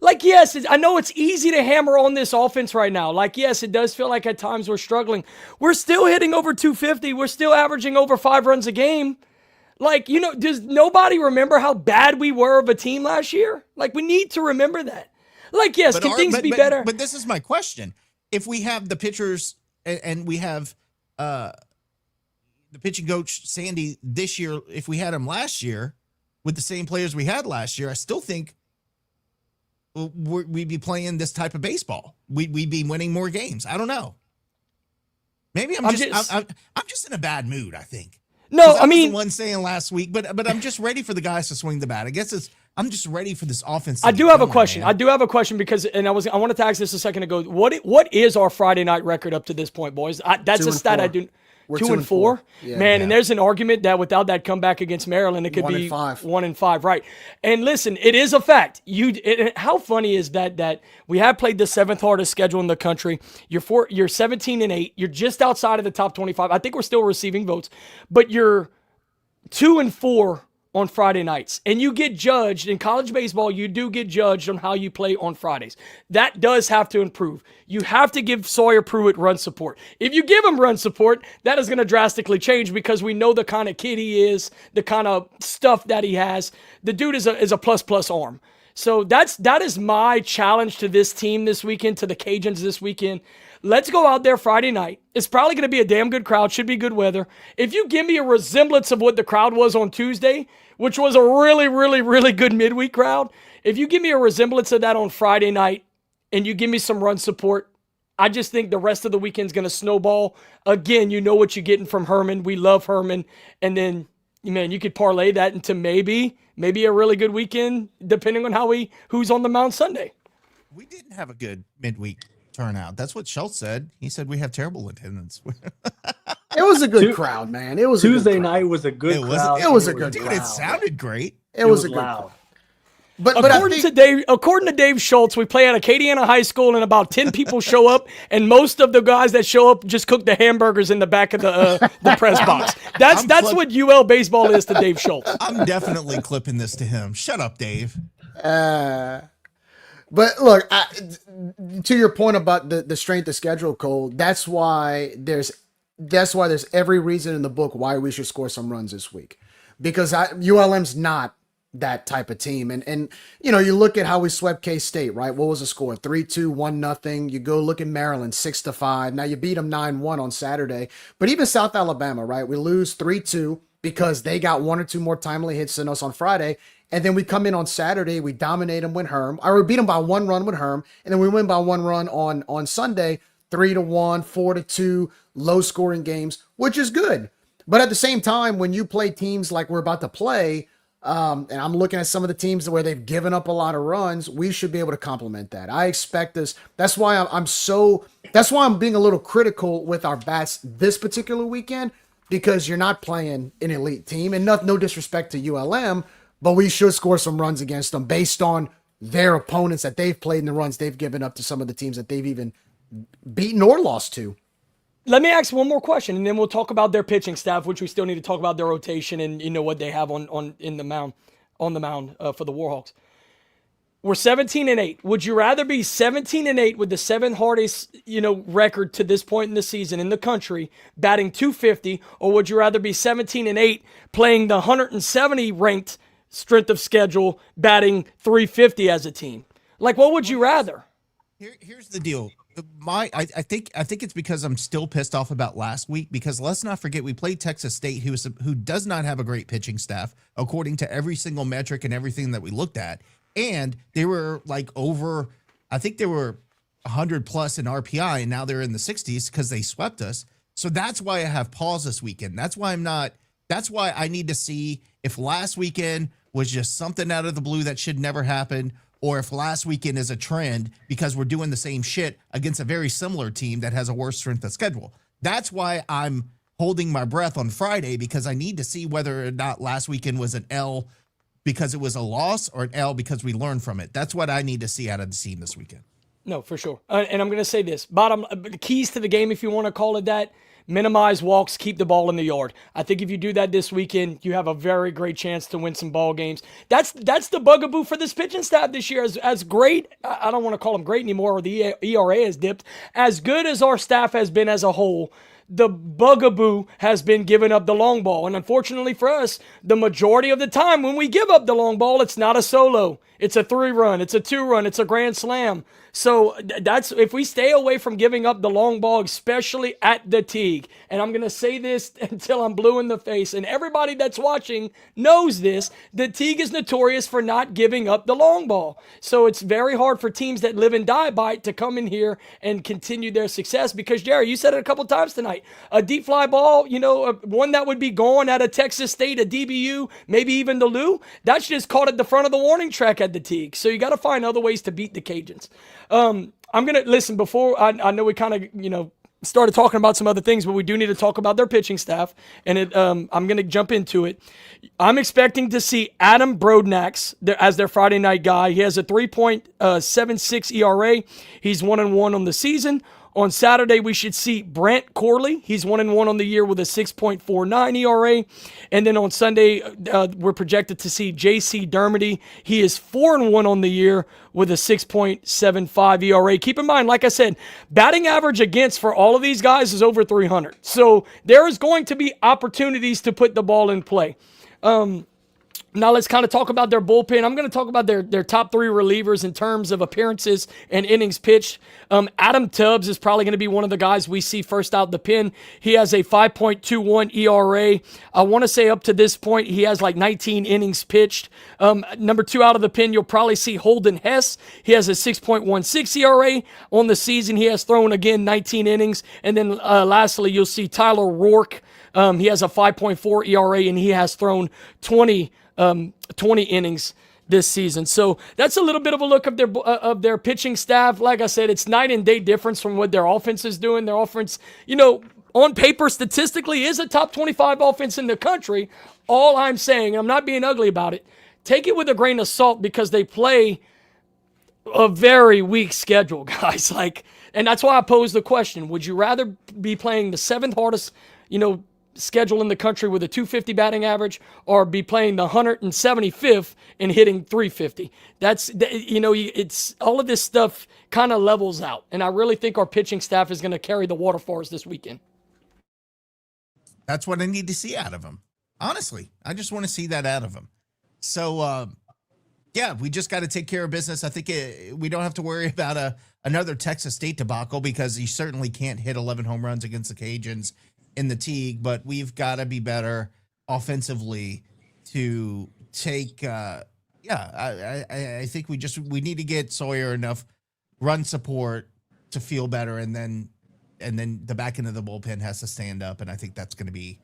Like, yes, I know it's easy to hammer on this offense right now. Like, yes, it does feel like at times we're struggling. We're still hitting over 250. We're still averaging over 5 runs a game. Like, does nobody remember how bad we were of a team last year? Like, we need to remember that. Like, yes, can things be better? But this is my question. If we have the pitchers and we have the pitching coach, Sandy, this year, if we had him last year with the same players we had last year, I still think we'd be playing this type of baseball. We'd be winning more games. I don't know. Maybe I'm just in a bad mood, I think. No, I mean, the one saying last week, but I'm just ready for the guys to swing the bat. I guess I'm just ready for this offense. I do have a question. Man. I do have a question because, and I wanted to ask this a second ago. What is our Friday night record up to this point, boys? That's a stat I do. We're 2-4. Yeah, man, and there's an argument that without that comeback against Maryland, it could be 1-5, right? And listen, it is a fact. How funny is that we have played the 7th hardest schedule in the country. You're 17-8. You're just outside of the top 25. I think we're still receiving votes, but you're 2-4 on Friday nights. And you get judged in college baseball. You do get judged on how you play on Fridays. That does have to improve. You have to give Sawyer Pruitt run support. If you give him run support, that is going to drastically change because we know the kind of kid he is, the kind of stuff that he has. The dude is a plus arm. So that is my challenge to this team this weekend, to the Cajuns this weekend. Let's go out there Friday night. It's probably going to be a damn good crowd. Should be good weather. If you give me a resemblance of what the crowd was on Tuesday, which was a really, really, really good midweek crowd, if you give me a resemblance of that on Friday night and you give me some run support, I just think the rest of the weekend's going to snowball. Again, you know what you're getting from Herman. We love Herman. And then, man, you could parlay that into maybe a really good weekend, depending on who's on the mound Sunday. We didn't have a good midweek turnout. That's what Schultz said. He said we have terrible attendance. It was a good crowd, man. It was Tuesday night was a good crowd. It was a good crowd. Dude, it sounded great. It was a good loud. But according to Dave Schultz, we play at Acadiana High School and about 10 people show up, and most of the guys that show up just cook the hamburgers in the back of the press box. That's what UL baseball is to Dave Schultz. I'm definitely clipping this to him. Shut up, Dave. But look, to your point about the strength of schedule, Cole, that's why there's every reason in the book why we should score some runs this week, because ULM's not that type of team. And you look at how we swept K-State, right? What was the score? 3-2, 1-0. You go look at Maryland, 6-5. Now you beat them 9-1 on Saturday. But even South Alabama, right? We lose 3-2 because they got 1 or 2 more timely hits than us on Friday. And then we come in on Saturday, we dominate them with Herm. Or we beat them by 1 run with Herm. And then we win by 1 run on Sunday, 3-1, 4-2, low scoring games, which is good. But at the same time, when you play teams like we're about to play, and I'm looking at some of the teams where they've given up a lot of runs, we should be able to complement that. I expect this. That's why I'm being a little critical with our bats this particular weekend, because you're not playing an elite team, and no disrespect to ULM, but we should score some runs against them based on their opponents that they've played and the runs they've given up to some of the teams that they've even beaten or lost to. Let me ask one more question, and then we'll talk about their pitching staff, which we still need to talk about their rotation and what they have on the mound for the Warhawks. We're 17-8. Would you rather be 17-8 with the seventh hardest, record to this point in the season in the country, batting .250, or would you rather be 17-8 playing the 170 ranked strength of schedule, batting .350 as a team? Like, what would you rather? Here's the deal. I think it's because I'm still pissed off about last week, because let's not forget we played Texas State, who does not have a great pitching staff according to every single metric and everything that we looked at. And they were like I think they were 100 plus in RPI, and now they're in the 60s because they swept us. So that's why I have pause this weekend. That's why I need to see if last weekend was just something out of the blue that should never happen, or if last weekend is a trend because we're doing the same shit against a very similar team that has a worse strength of schedule. That's why I'm holding my breath on Friday, because I need to see whether or not last weekend was an L because it was a loss or an L because we learned from it. That's what I need to see out of the team this weekend. No, for sure. And I'm going to say this. The keys to the game, if you want to call it that, minimize walks, keep the ball in the yard. I think if you do that this weekend, you have a very great chance to win some ball games. That's the bugaboo for this pitching staff this year. As great, I don't want to call them great anymore, or the ERA has dipped. As good as our staff has been as a whole, the bugaboo has been giving up the long ball. And unfortunately for us, the majority of the time when we give up the long ball, it's not a solo. It's a 3-run. It's a 2-run. It's a grand slam. So that's, if we stay away from giving up the long ball, especially at the Tigue, and I'm going to say this until I'm blue in the face, and everybody that's watching knows this, the Tigue is notorious for not giving up the long ball. So it's very hard for teams that live and die by it to come in here and continue their success, because, Jerry, you said it a couple times tonight, a deep fly ball, one that would be going at a Texas State, a DBU, maybe even the Lou, that's just caught at the front of the warning track at the Tigue. So you got to find other ways to beat the Cajuns. I'm going to listen before I know we kind of, started talking about some other things, but we do need to talk about their pitching staff. And I'm going to jump into it. I'm expecting to see Adam Brodnax as their Friday night guy. He has a 3.76 ERA. He's 1-1 on the season. On Saturday, we should see Brant Corley. He's 1-1 on the year with a 6.49 ERA. And then on Sunday, we're projected to see J.C. Dermody. He is 4-1 on the year with a 6.75 ERA. Keep in mind, like I said, batting average against for all of these guys is over 300. So there is going to be opportunities to put the ball in play. Now let's kind of talk about their bullpen. I'm going to talk about their top 3 relievers in terms of appearances and innings pitched. Adam Tubbs is probably going to be one of the guys we see first out the pen. He has a 5.21 ERA. I want to say up to this point, he has like 19 innings pitched. Number 2 out of the pen, you'll probably see Holden Hess. He has a 6.16 ERA. On the season, he has thrown, again, 19 innings. And then lastly, you'll see Tyler Rourke. He has a 5.4 ERA, and he has thrown 20 innings this season. So that's a little bit of a look of their pitching staff. Like I said, it's night and day difference from what their offense is doing. Their offense, on paper, statistically, is a top 25 offense in the country. All I'm saying, and I'm not being ugly about it, take it with a grain of salt, because they play a very weak schedule, guys. And that's why I posed the question: would you rather be playing the 7th hardest, schedule in the country with a 250 batting average, or be playing the 175th and hitting 350? It's all of this stuff kind of levels out. And I really think our pitching staff is going to carry the water for us this weekend. That's what I need to see out of them. Honestly, I just want to see that out of them. So, we just got to take care of business. I think we don't have to worry about another Texas State debacle, because you certainly can't hit 11 home runs against the Cajuns in the Tigue, but we've got to be better offensively to take. I think we need to get Sawyer enough run support to feel better, and then the back end of the bullpen has to stand up, and I think that's going to be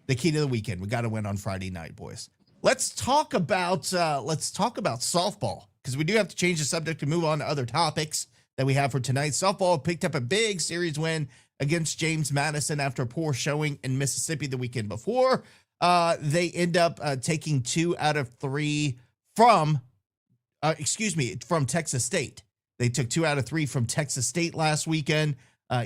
the key to the weekend. We got to win on Friday night, boys. Let's talk about softball, because we do have to change the subject to move on to other topics that we have for tonight. Softball picked up a big series win against James Madison after a poor showing in Mississippi the weekend before. They end up taking 2 out of 3 from Texas State. They took 2 out of 3 from Texas State last weekend.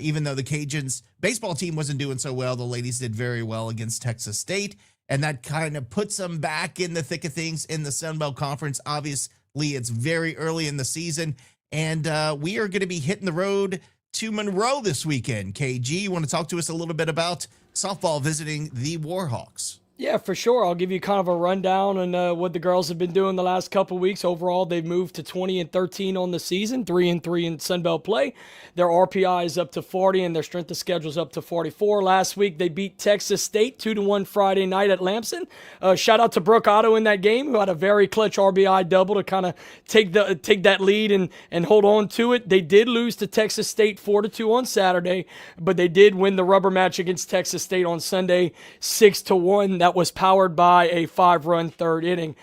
Even though the Cajuns baseball team wasn't doing so well, the ladies did very well against Texas State. And that kind of puts them back in the thick of things in the Sun Belt Conference. Obviously, it's very early in the season. And we are going to be hitting the road to Monroe this weekend. KG, you want to talk to us a little bit about softball visiting the Warhawks? Yeah, for sure. I'll give you kind of a rundown on what the girls have been doing the last couple weeks. Overall, they've moved to 20-13 on the season, 3-3 in Sunbelt play. Their RPI is up to 40, and their strength of schedule is up to 44. Last week, they beat Texas State 2-1 Friday night at Lamson. Shout out to Brooke Otto in that game, who had a very clutch RBI double to kind of take that lead and hold on to it. They did lose to Texas State 4-2 on Saturday, but they did win the rubber match against Texas State on Sunday 6-1. That was powered by a 5-run third inning.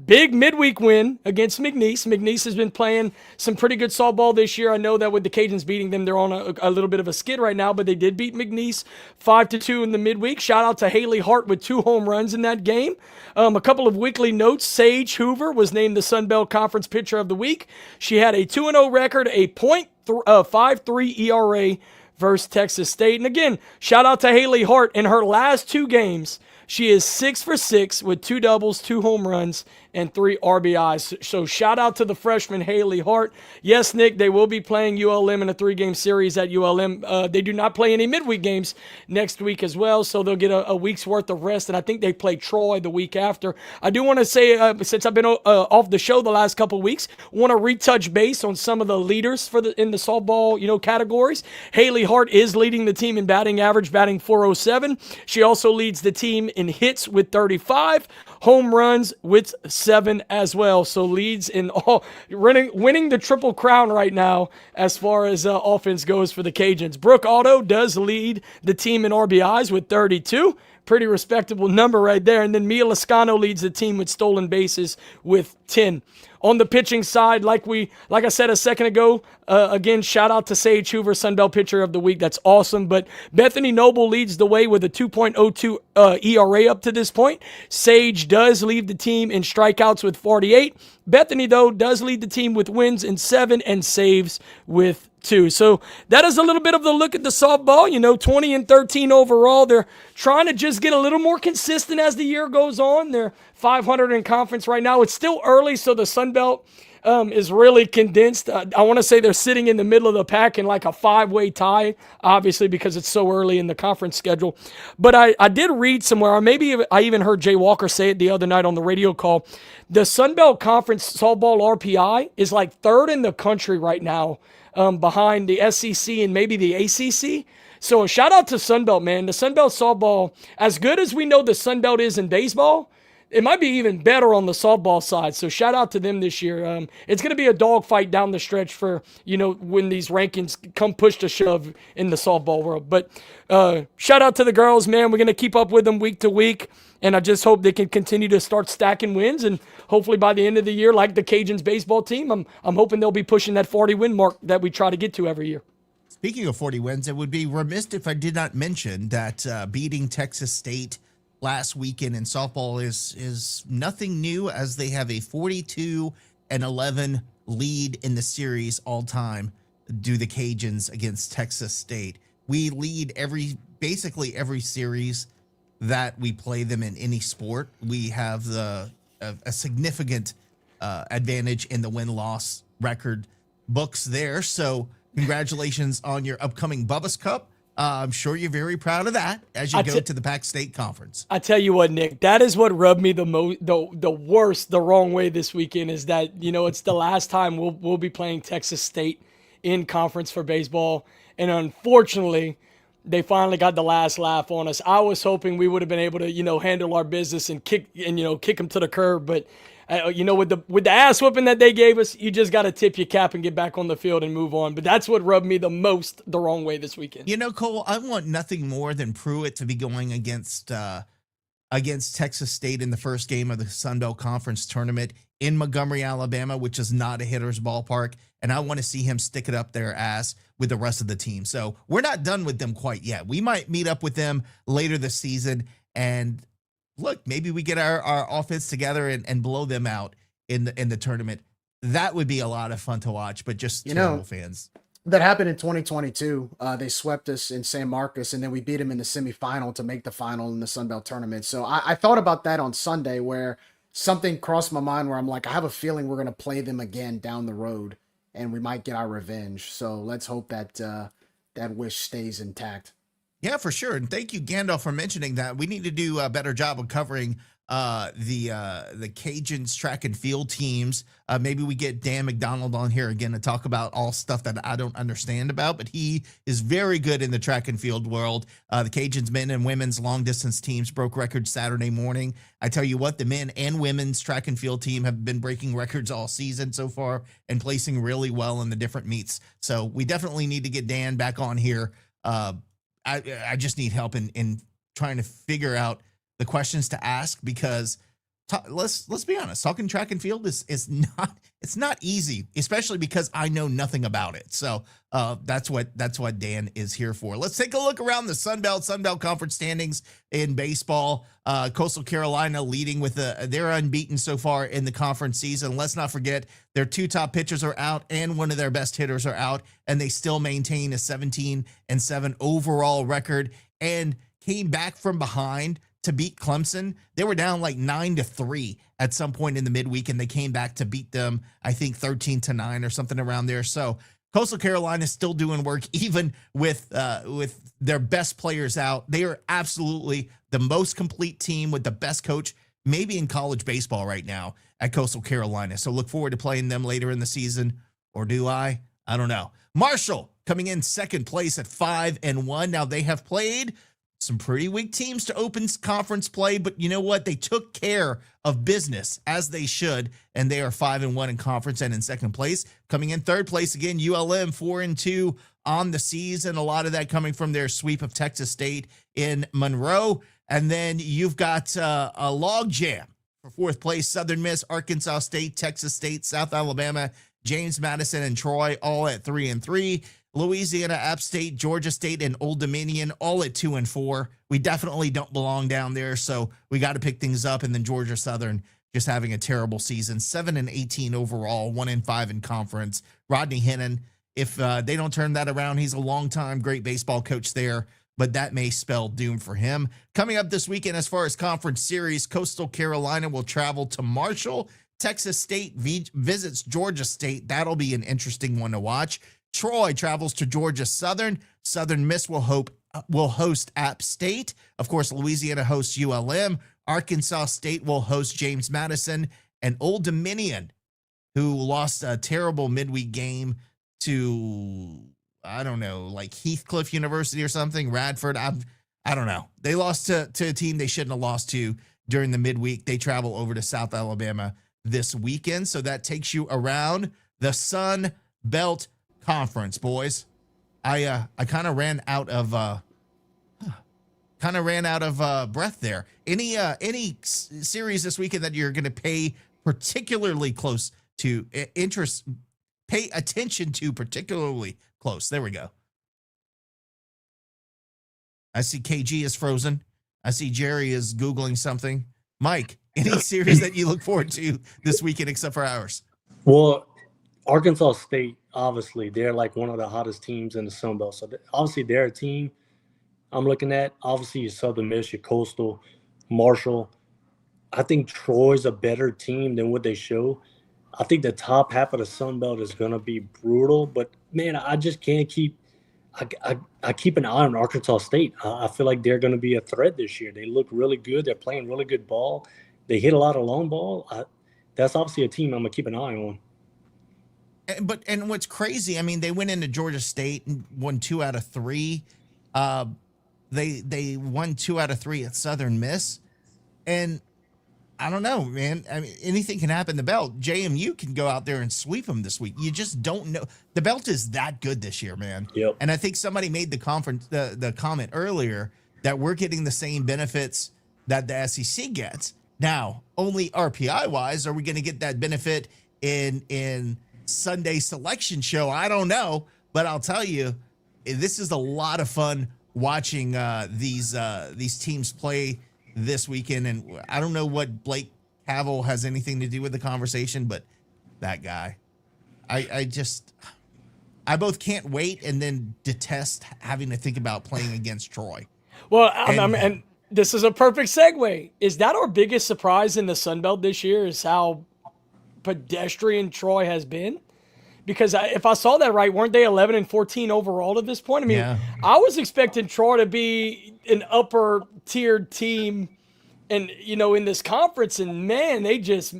Big midweek win against McNeese. McNeese has been playing some pretty good softball this year. I know that with the Cajuns beating them, they're on a little bit of a skid right now, but they did beat McNeese 5-2 in the midweek. Shout out to Haley Hart with 2 home runs in that game. A couple of weekly notes. Sage Hoover was named the Sun Belt Conference Pitcher of the Week. She had a 2-0 record, a .53 ERA versus Texas State. And again, shout out to Haley Hart. In her last 2 games, she is 6 for 6 with 2 doubles, 2 home runs, and 3 RBIs. So shout out to the freshman Haley Hart. Yes, Nick, they will be playing ULM in a 3-game series at ULM. They do not play any midweek games next week as well, so they'll get a week's worth of rest, and I think they play Troy the week after. I do want to say, since I've been off the show the last couple of weeks, want to retouch base on some of the leaders in the softball categories. Haley Hart is leading the team in batting average, batting .407. She also leads the team in hits with 35, home runs with 7 as well. So leads in all, winning the Triple Crown right now as far as offense goes for the Cajuns. Brooke Otto does lead the team in RBIs with 32. Pretty respectable number right there. And then Mia Lascano leads the team with stolen bases with 10. On the pitching side, like I said a second ago, again, shout out to Sage Hoover, Sunbelt Pitcher of the Week. That's awesome. But Bethany Noble leads the way with a 2.02 ERA up to this point. Sage does lead the team in strikeouts with 48. Bethany, though, does lead the team with wins in 7 and saves with 2. So that is a little bit of the look at the softball. 20-13 overall. They're trying to just get a little more consistent as the year goes on. They're 500 in conference right now. It's still early, so the Sun Belt is really condensed. I want to say they're sitting in the middle of the pack in like a 5-way tie, obviously because it's so early in the conference schedule. But I did read somewhere, or maybe I even heard Jay Walker say it the other night on the radio call, the Sun Belt Conference softball RPI is like 3rd in the country right now, behind the SEC and maybe the ACC. So a shout out to Sunbelt, man. The Sunbelt softball, as good as we know the Sunbelt is in baseball, it might be even better on the softball side. So shout out to them this year. It's going to be a dogfight down the stretch for, when these rankings come push to shove in the softball world. But shout out to the girls, man. We're going to keep up with them week to week. And I just hope they can continue to start stacking wins. And hopefully by the end of the year, like the Cajuns baseball team, I'm hoping they'll be pushing that 40-win mark that we try to get to every year. Speaking of 40 wins, it would be remiss if I did not mention that beating Texas State last weekend in softball is nothing new, as they have a 42-11 lead in the series all time. Do the Cajuns against Texas State? We lead basically every series that we play them in any sport. We have a significant advantage in the win-loss record books there. So congratulations on your upcoming Bubba's Cup. I'm sure you're very proud of that as you go to the Pac State Conference. I tell you what, Nick, that is what rubbed me the worst, the wrong way this weekend, is that, it's the last time we'll be playing Texas State in conference for baseball. And unfortunately, they finally got the last laugh on us. I was hoping we would have been able to, handle our business and kick them to the curb. But, with the ass whooping that they gave us, you just got to tip your cap and get back on the field and move on. But that's what rubbed me the wrong way this weekend. Cole, I want nothing more than Pruitt to be going against Texas State in the first game of the Sun Belt Conference tournament in Montgomery, Alabama, which is not a hitter's ballpark. And I want to see him stick it up their ass with the rest of the team. So we're not done with them quite yet. We might meet up with them later this season, and look, maybe we get our offense together and blow them out in the tournament. That would be a lot of fun to watch, but just terrible fans. That happened in 2022. They swept us in San Marcos, and then we beat them in the semifinal to make the final in the Sun Belt tournament. So I thought about that on Sunday, where something crossed my mind where I'm like, I have a feeling we're going to play them again down the road, and we might get our revenge. So let's hope that that wish stays intact. Yeah, for sure. And thank you, Gandalf, for mentioning that. We need to do a better job of covering the Cajuns track and field teams. Maybe we get Dan McDonald on here again to talk about all stuff that I don't understand about, but he is very good in the track and field world. The Cajuns men and women's long distance teams broke records Saturday morning. I tell you what, the men and women's track and field team have been breaking records all season so far and placing really well in the different meets. So we definitely need to get Dan back on here. I just need help in trying to figure out the questions to ask, because let's be honest, talking track and field is not easy, especially because I know nothing about it. So that's what Dan is here for. Let's take a look around the Sun Belt Conference standings in baseball. Coastal Carolina leading with they're unbeaten so far in the conference season. Let's not forget their two top pitchers are out and one of their best hitters are out, and they still maintain a 17-7 overall record and came back from behind to beat Clemson. They were down like 9-3 at some point in the midweek, and they came back to beat them, I think 13-9 or something around there. So Coastal Carolina is still doing work, even with their best players out. They are absolutely the most complete team with the best coach, maybe in college baseball right now, at Coastal Carolina. So look forward to playing them later in the season. Or do I? I don't know. Marshall coming in second place at 5-1. Now they have played some pretty weak teams to open conference play, but you know what? They took care of business, as they should, and they are 5-1 in conference and in second place. Coming in third place again, ULM 4-2 on the season. A lot of that coming from their sweep of Texas State in Monroe. And then you've got a log jam for fourth place: Southern Miss, Arkansas State, Texas State, South Alabama, James Madison, and Troy, all at 3-3. Louisiana, App State, Georgia State, and Old Dominion, all at 2-4. We definitely don't belong down there, so we got to pick things up. And then Georgia Southern just having a terrible season, 7-18 overall, 1-5 in conference. Rodney Hennon, if they don't turn that around, he's a longtime great baseball coach there, but that may spell doom for him. Coming up this weekend, as far as conference series, Coastal Carolina will travel to Marshall. Texas State visits Georgia State. That'll be an interesting one to watch. Troy travels to Georgia Southern. Southern Miss will host App State. Of course, Louisiana hosts ULM. Arkansas State will host James Madison. And Old Dominion, who lost a terrible midweek game to, I don't know, like Heathcliff University or something, Radford. I don't know. They lost to a team they shouldn't have lost to during the midweek. They travel over to South Alabama this weekend. So that takes you around the Sun Belt Conference, boys. I kind of ran out of breath there. Any series this weekend that you're going to pay particularly close to pay attention to particularly close? There we go. I see KG is frozen. I see Jerry is Googling something. Mike, any series that you look forward to this weekend except for ours? Well, Arkansas State, obviously, they're like one of the hottest teams in the Sun Belt. So obviously, they're a team I'm looking at. Obviously, your Southern Miss, your Coastal, Marshall. I think Troy's a better team than what they show. I think the top half of the Sun Belt is going to be brutal. But, man, I just can't keep I keep an eye on Arkansas State. I feel like they're going to be a threat this year. They look really good. They're playing really good ball. They hit a lot of long ball. That's obviously a team I'm going to keep an eye on. And what's crazy, I mean, they went into Georgia State and won 2 out of 3. They won 2 out of 3 at Southern Miss. And I don't know, man. I mean, anything can happen. The Belt, JMU can go out there and sweep them this week. You just don't know. The Belt is that good this year, man. Yep. And I think somebody made the comment earlier that we're getting the same benefits that the SEC gets. Now, only RPI wise, are we going to get that benefit in Sunday selection show? I don't know, but I'll tell you, this is a lot of fun watching these teams play this weekend. And I don't know what Blake Cavell has anything to do with the conversation, but that guy, I both can't wait and then detest having to think about playing against Troy. Well, and this is a perfect segue. Is that our biggest surprise in the Sun Belt this year? Is how pedestrian Troy has been? Because if I saw that right, weren't they 11-14 overall at this point? I mean, Yeah. I was expecting Troy to be an upper tiered team, and in this conference, and man, they just.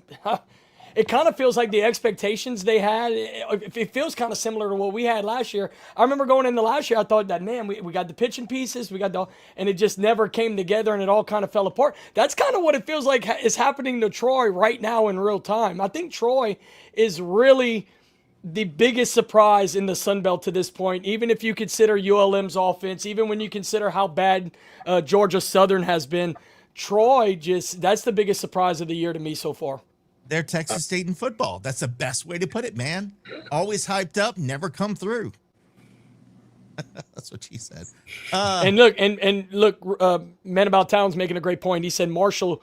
It kind of feels like the expectations they had, it feels kind of similar to what we had last year. I remember going into last year, I thought that, man, we got the pitching pieces, and it just never came together and it all kind of fell apart. That's kind of what it feels like is happening to Troy right now in real time. I think Troy is really the biggest surprise in the Sun Belt to this point, even if you consider ULM's offense, even when you consider how bad Georgia Southern has been. Troy that's the biggest surprise of the year to me so far. They're Texas State in football. That's the best way to put it, man. Always hyped up, never come through. That's what she said. And look, Man About Town's making a great point. He said Marshall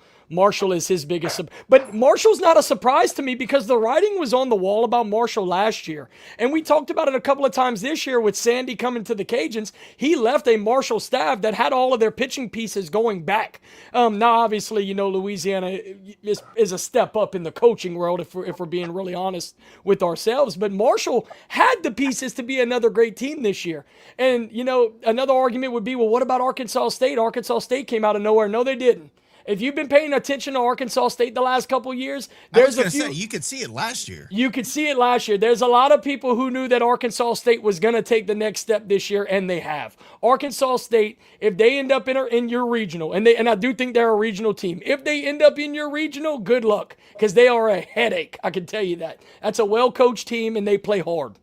is his biggest, but Marshall's not a surprise to me because the writing was on the wall about Marshall last year. And we talked about it a couple of times this year with Sandy coming to the Cajuns. He left a Marshall staff that had all of their pitching pieces going back. Now, obviously, Louisiana is a step up in the coaching world if we're being really honest with ourselves. But Marshall had the pieces to be another great team this year. And, another argument would be, well, what about Arkansas State? Arkansas State came out of nowhere. No, they didn't. If you've been paying attention to Arkansas State the last couple of years, there's a few. You could see it last year. You could see it last year. There's a lot of people who knew that Arkansas State was going to take the next step this year, and they have. Arkansas State, if they end up in your regional, and I do think they're a regional team. If they end up in your regional, good luck, because they are a headache. I can tell you that. That's a well-coached team, and they play hard.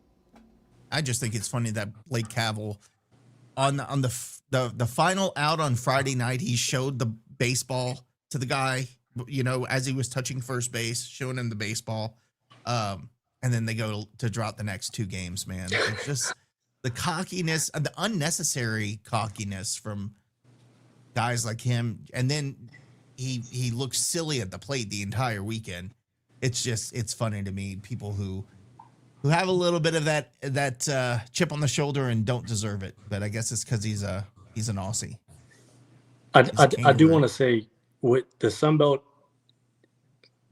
I just think it's funny that Blake Cavell, on the final out on Friday night, he showed the baseball to the guy, as he was touching first base, showing him the baseball. And then they go to drop the next two games, man. It's just the cockiness, the unnecessary cockiness from guys like him. And then he looks silly at the plate the entire weekend. It's funny to me, people who have a little bit of that chip on the shoulder and don't deserve it. But I guess it's because he's an Aussie. I do want to say, with the Sun Belt,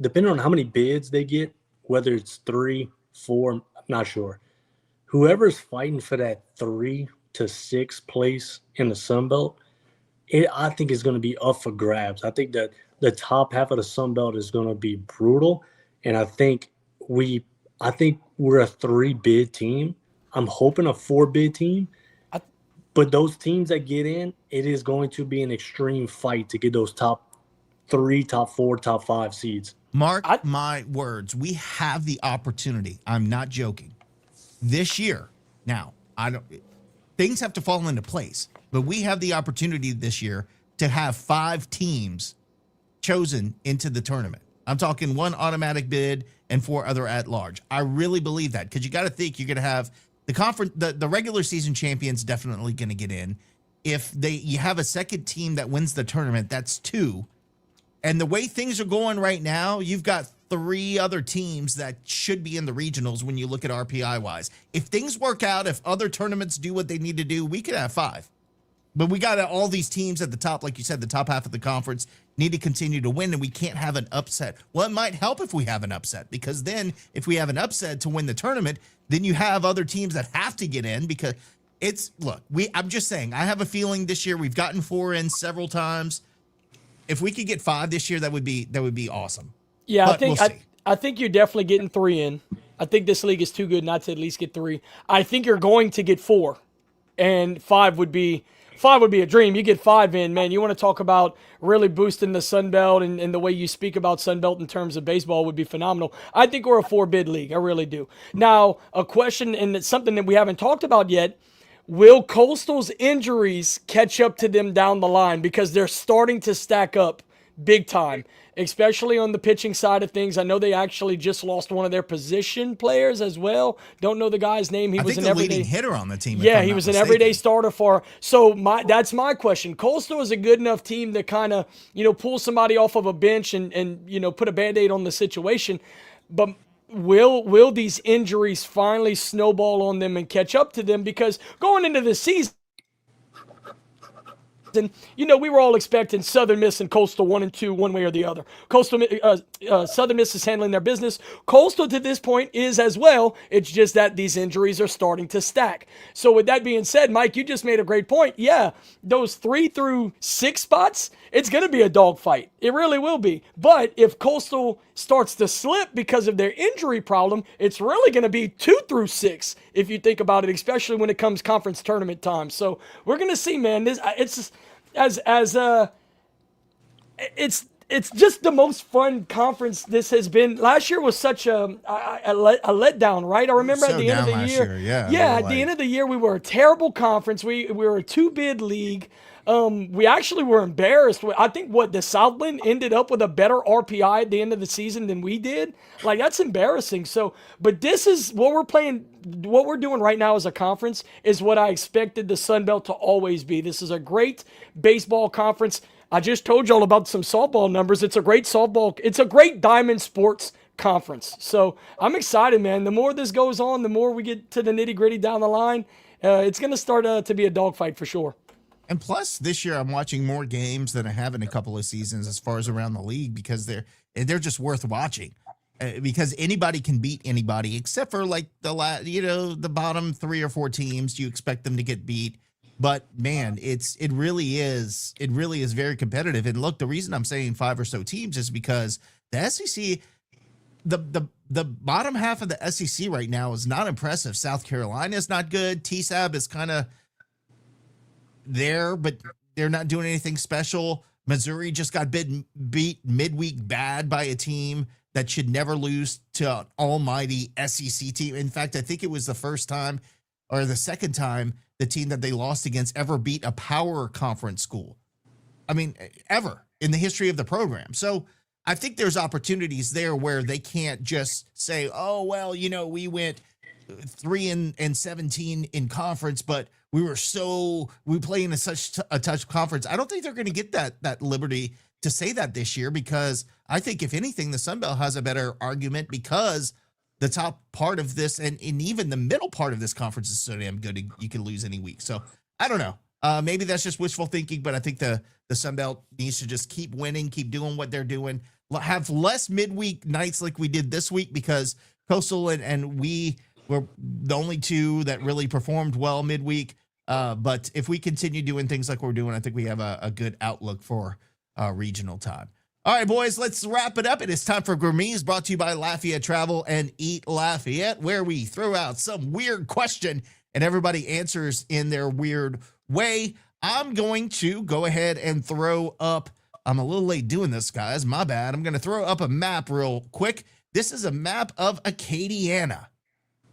depending on how many bids they get, whether it's 3, 4, I'm not sure. Whoever's fighting for that 3 to 6 place in the Sun Belt, I think is going to be up for grabs. I think that the top half of the Sun Belt is going to be brutal, and I think we're a 3-bid team. I'm hoping a 4-bid team. But those teams that get in, it is going to be an extreme fight to get those top 3, top 4, top 5 seeds. Mark my words. We have the opportunity. I'm not joking. This year, now, things have to fall into place, but we have the opportunity this year to have 5 teams chosen into the tournament. I'm talking 1 automatic bid and 4 other at large. I really believe that, because you got to think you're going to have the conference, the regular season champions definitely going to get in. If you have a second team that wins the tournament, that's 2. And the way things are going right now, you've got 3 other teams that should be in the regionals when you look at RPI wise. If things work out, if other tournaments do what they need to do, we could have 5. But we got all these teams at the top, like you said, the top half of the conference need to continue to win, and we can't have an upset. Well, it might help if we have an upset, because then if we have an upset to win the tournament, then you have other teams that have to get in, because I'm just saying, I have a feeling this year we've gotten 4 in several times. If we could get 5 this year, that would be awesome. Yeah, but I think you're definitely getting 3 in. I think this league is too good not to at least get 3. I think you're going to get 4, and 5 would be a dream. You get 5 in, man. You want to talk about really boosting the Sun Belt, and the way you speak about Sun Belt in terms of baseball would be phenomenal. I think we're a 4-bid league. I really do. Now, a question, and it's something that we haven't talked about yet. Will Coastal's injuries catch up to them down the line? Because they're starting to stack up big time, especially on the pitching side of things. I know they actually just lost one of their position players as well. Don't know the guy's name. He was an everyday leading hitter on the team. Yeah, he was an everyday starter for. So that's my question. Coastal is a good enough team to kind of pull somebody off of a bench and put a Band-Aid on the situation. But will these injuries finally snowball on them and catch up to them? Because going into the season, we were all expecting Southern Miss and Coastal 1 and 2, one way or the other. Southern Miss is handling their business. Coastal to this point is as well. It's just that these injuries are starting to stack. So with that being said, Mike, you just made a great point. Yeah, those 3 through 6 spots, it's going to be a dogfight. It really will be. But if Coastal starts to slip because of their injury problem, it's really going to be 2 through 6 if you think about it, especially when it comes conference tournament time. So we're going to see, man. It's just the most fun conference this has been. Last year was such a letdown, right? I remember at the end of the year. At the end of the year, we were a terrible conference. We were a 2-bid league. We actually were embarrassed. I think the Southland ended up with a better RPI at the end of the season than we did. Like, that's embarrassing. So, but this is what we're playing. What we're doing right now as a conference is what I expected the Sun Belt to always be. This is a great baseball conference. I just told y'all about some softball numbers. It's a great diamond sports conference. So I'm excited, man. The more this goes on, the more we get to the nitty gritty down the line. It's going to start to be a dogfight for sure. And plus, this year I'm watching more games than I have in a couple of seasons as far as around the league because they're just worth watching. Because anybody can beat anybody except for like the bottom 3 or 4 teams. You expect them to get beat, but man, it really is very competitive. And look, the reason I'm saying 5 or so teams is because the SEC, the bottom half of the SEC right now is not impressive. South Carolina is not good. TSAB is kind of there, but they're not doing anything special. Missouri just got beat midweek bad by a team that should never lose to an almighty SEC team. In fact, I think it was the first time or the second time the team that they lost against ever beat a power conference school. I mean, ever in the history of the program. So I think there's opportunities there where they can't just say, oh, well, we went 3-17 in conference, but we play in such a tough conference. I don't think they're going to get that liberty to say that this year, because I think if anything, the Sun Belt has a better argument because the top part of this and even the middle part of this conference is so damn good. You can lose any week. So I don't know. Maybe that's just wishful thinking, but I think the Sun Belt needs to just keep winning, keep doing what they're doing, have less midweek nights like we did this week, because Coastal and we were the only two that really performed well midweek. But if we continue doing things like we're doing, I think we have a good outlook for regional time. All right, boys, let's wrap it up. It is time for Gourmets, brought to you by Lafayette Travel and Eat Lafayette, where we throw out some weird question and everybody answers in their weird way. I'm going to go ahead and throw up, I'm a little late doing this, guys, my bad. I'm going to throw up a map real quick. This is a map of Acadiana,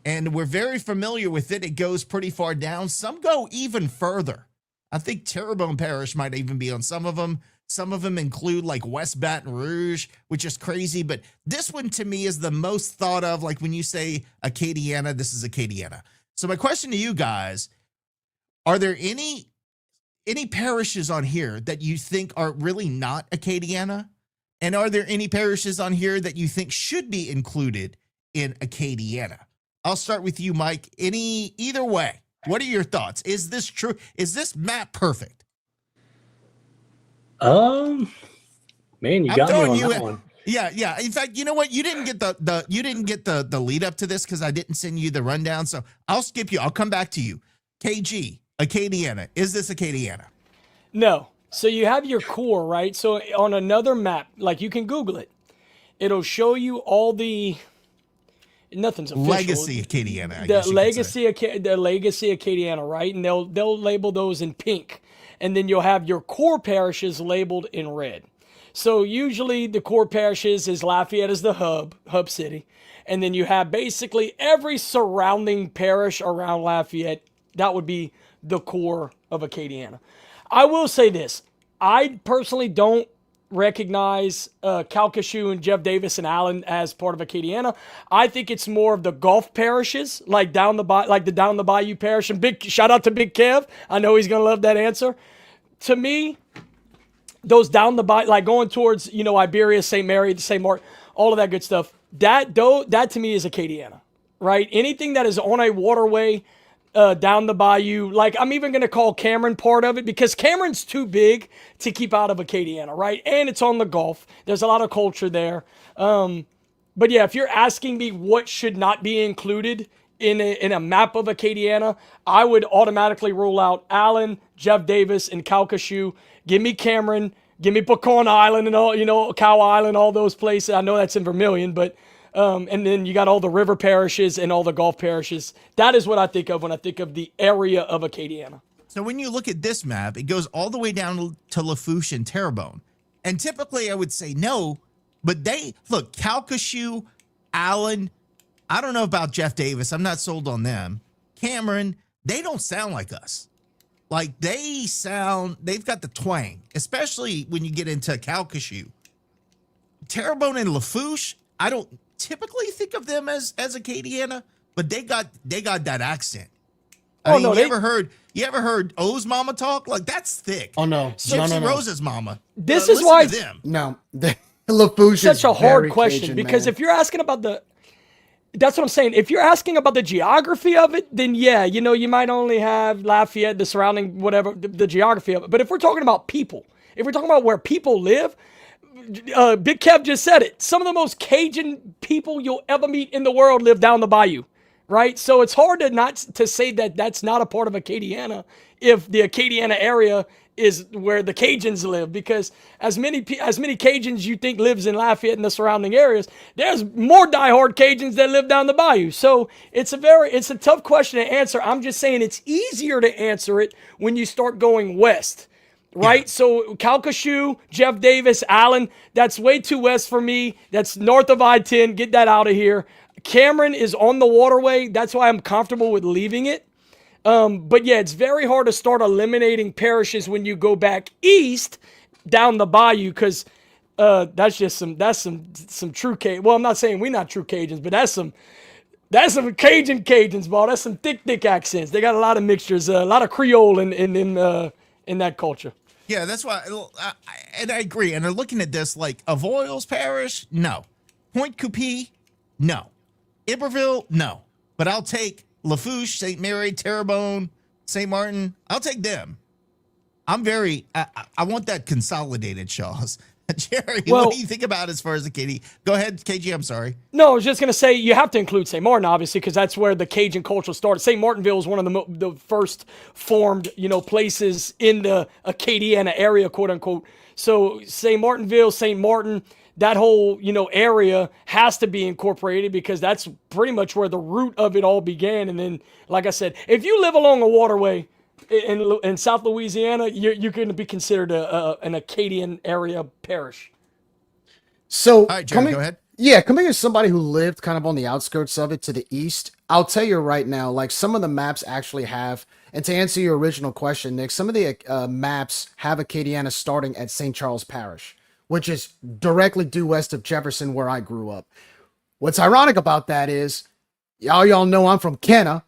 and we're very familiar with it. It goes pretty far down. Some go even further. I think Terrebonne Parish might even be on some of them. Some of them include like West Baton Rouge, which is crazy. But this one to me is the most thought of. Like when you say Acadiana, this is Acadiana. So my question to you guys, are there any parishes on here that you think are really not Acadiana? And are there any parishes on here that you think should be included in Acadiana? I'll start with you, Mike. Either way, what are your thoughts? Is this true? Is this map perfect? Man, you got me on that one. Yeah. In fact, you know what? You didn't get the lead up to this because I didn't send you the rundown. So I'll skip you. I'll come back to you. KG, Acadiana. Is this Acadiana? No. So you have your core, right? So on another map, like you can Google it, it'll show you all the. Nothing's official. Legacy Acadiana. The legacy Acadiana, right? And they'll label those in pink. And then you'll have your core parishes labeled in red. So usually the core parishes is Lafayette as the hub city. And then you have basically every surrounding parish around Lafayette. That would be the core of Acadiana. I will say this. I personally don't recognize Calcasieu and Jeff Davis and Allen as part of Acadiana. I think it's more of the Gulf parishes, like down the Bayou parish. And big shout out to Big Kev. I know he's gonna love that answer. To me, those down the Bayou, like going towards Iberia, St. Mary, St. Mark, all of that good stuff. that to me is Acadiana, right? Anything that is on a waterway down the bayou, like I'm even going to call Cameron part of it because Cameron's too big to keep out of Acadiana, right? And it's on the Gulf. There's a lot of culture there. But yeah, if you're asking me what should not be included in a map of Acadiana, I would automatically rule out Allen, Jeff Davis, and Calcasieu. Give me Cameron, give me Pecan Island and all, Cow Island, all those places. I know that's in Vermilion, but and then you got all the river parishes and all the Gulf parishes. That is what I think of when I think of the area of Acadiana. So when you look at this map, it goes all the way down to Lafourche and Terrebonne. And typically I would say no, but Calcasieu, Allen, I don't know about Jeff Davis. I'm not sold on them. Cameron, they don't sound like us. Like they've got the twang, especially when you get into Calcasieu. Terrebonne and Lafourche, I don't typically think of them as Acadiana, but they got that accent. You ever heard O's mama talk? Like that's thick. Oh no, Gypsy Rose's mama. This is why them. No, Lafourche is such a hard very question Cajun, because man. if you're asking about that's what I'm saying. If you're asking about the geography of it, then yeah, you might only have Lafayette, the surrounding whatever, the geography of it. But if we're talking about people, if we're talking about where people live, Big Kev just said it. Some of the most Cajun people you'll ever meet in the world live down the bayou, right? So it's hard to say that that's not a part of Acadiana if the Acadiana area is where the Cajuns live, because as many Cajuns you think lives in Lafayette and the surrounding areas, there's more diehard Cajuns that live down the bayou. So it's a tough question to answer. I'm just saying it's easier to answer it when you start going west. Right? Yeah. So Calcasieu, Jeff Davis, Allen, that's way too west for me. That's north of I-10. Get that out of here. Cameron is on the waterway. That's why I'm comfortable with leaving it. But yeah, it's very hard to start eliminating parishes when you go back east down the bayou, because that's some true Cajun. Well, I'm not saying we're not true Cajuns, but that's some Cajuns, bro. That's some thick accents. They got a lot of mixtures, a lot of Creole in that culture. Yeah, that's why, and I agree. And they're looking at this like Avoyelles Parish, no. Point Coupee, no. Iberville, no. But I'll take Lafourche, St. Mary, Terrebonne, St. Martin. I'll take them. I want that consolidated, Shaws. Jerry, what do you think about as far as the KD? Go ahead, KG, I'm sorry. No, I was just going to say you have to include St. Martin, obviously, because that's where the Cajun culture started. St. Martinville is one of the first formed, places in the Acadiana area, quote unquote. So St. Martinville, St. Martin, that whole, area has to be incorporated because that's pretty much where the root of it all began. And then, like I said, if you live along a waterway in South Louisiana, you're going to be considered an Acadian area parish. So, all right, Jerry, go ahead. Yeah, coming as somebody who lived kind of on the outskirts of it to the east, I'll tell you right now, like some of the maps actually have, and to answer your original question, Nick, some of the maps have Acadiana starting at St. Charles Parish, which is directly due west of Jefferson, where I grew up. What's ironic about that is, y'all know I'm from Kenna,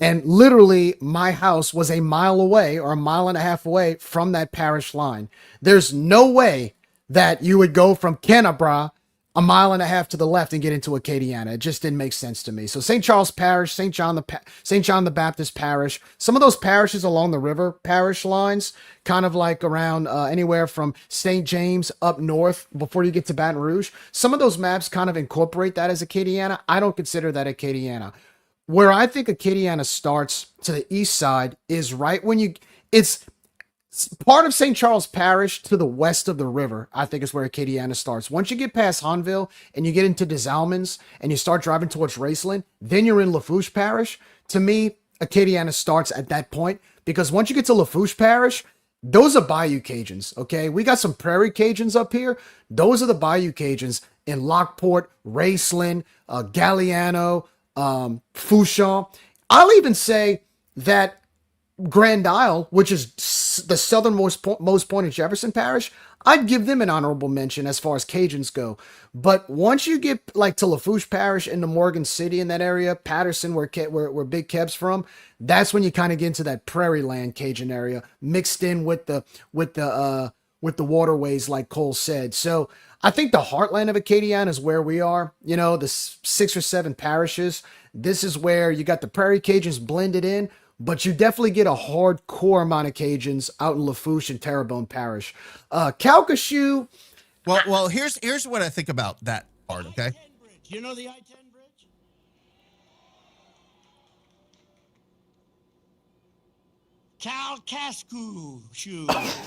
and literally my house was a mile away or a mile and a half away from that parish line. There's no way that you would go from Kenna, brah, a mile and a half to the left and get into Acadiana. It just didn't make sense to me. So St. Charles Parish, St. John the Baptist Parish, some of those parishes along the river parish lines, kind of like around anywhere from St. James up north before you get to Baton Rouge. Some of those maps kind of incorporate that as Acadiana. I don't consider that Acadiana. Where I think Acadiana starts to the east side is right when it's part of St. Charles Parish to the west of the river, I think is where Acadiana starts. Once you get past Hanville and you get into Des Allemands and you start driving towards Raceland, then you're in Lafourche Parish. To me, Acadiana starts at that point because once you get to Lafourche Parish, those are Bayou Cajuns, okay? We got some Prairie Cajuns up here. Those are the Bayou Cajuns in Lockport, Raceland, Galliano, Fouchon. I'll even say that Grand Isle, which is the southernmost point in Jefferson Parish, I'd give them an honorable mention as far as Cajuns go. But once you get like to Lafourche Parish into Morgan City in that area, Patterson, where Big Kev's from, that's when you kind of get into that prairie land Cajun area mixed in with the waterways, like Cole said. So I think the heartland of Acadiana is where we are. You know, the 6 or 7 parishes. This is where you got the Prairie Cajuns blended in, but you definitely get a hardcore amount of Cajuns out in Lafourche and Terrebonne Parish. Calcasieu. Well, here's what I think about that part. Okay. You know the I-10 bridge? Calcasieu.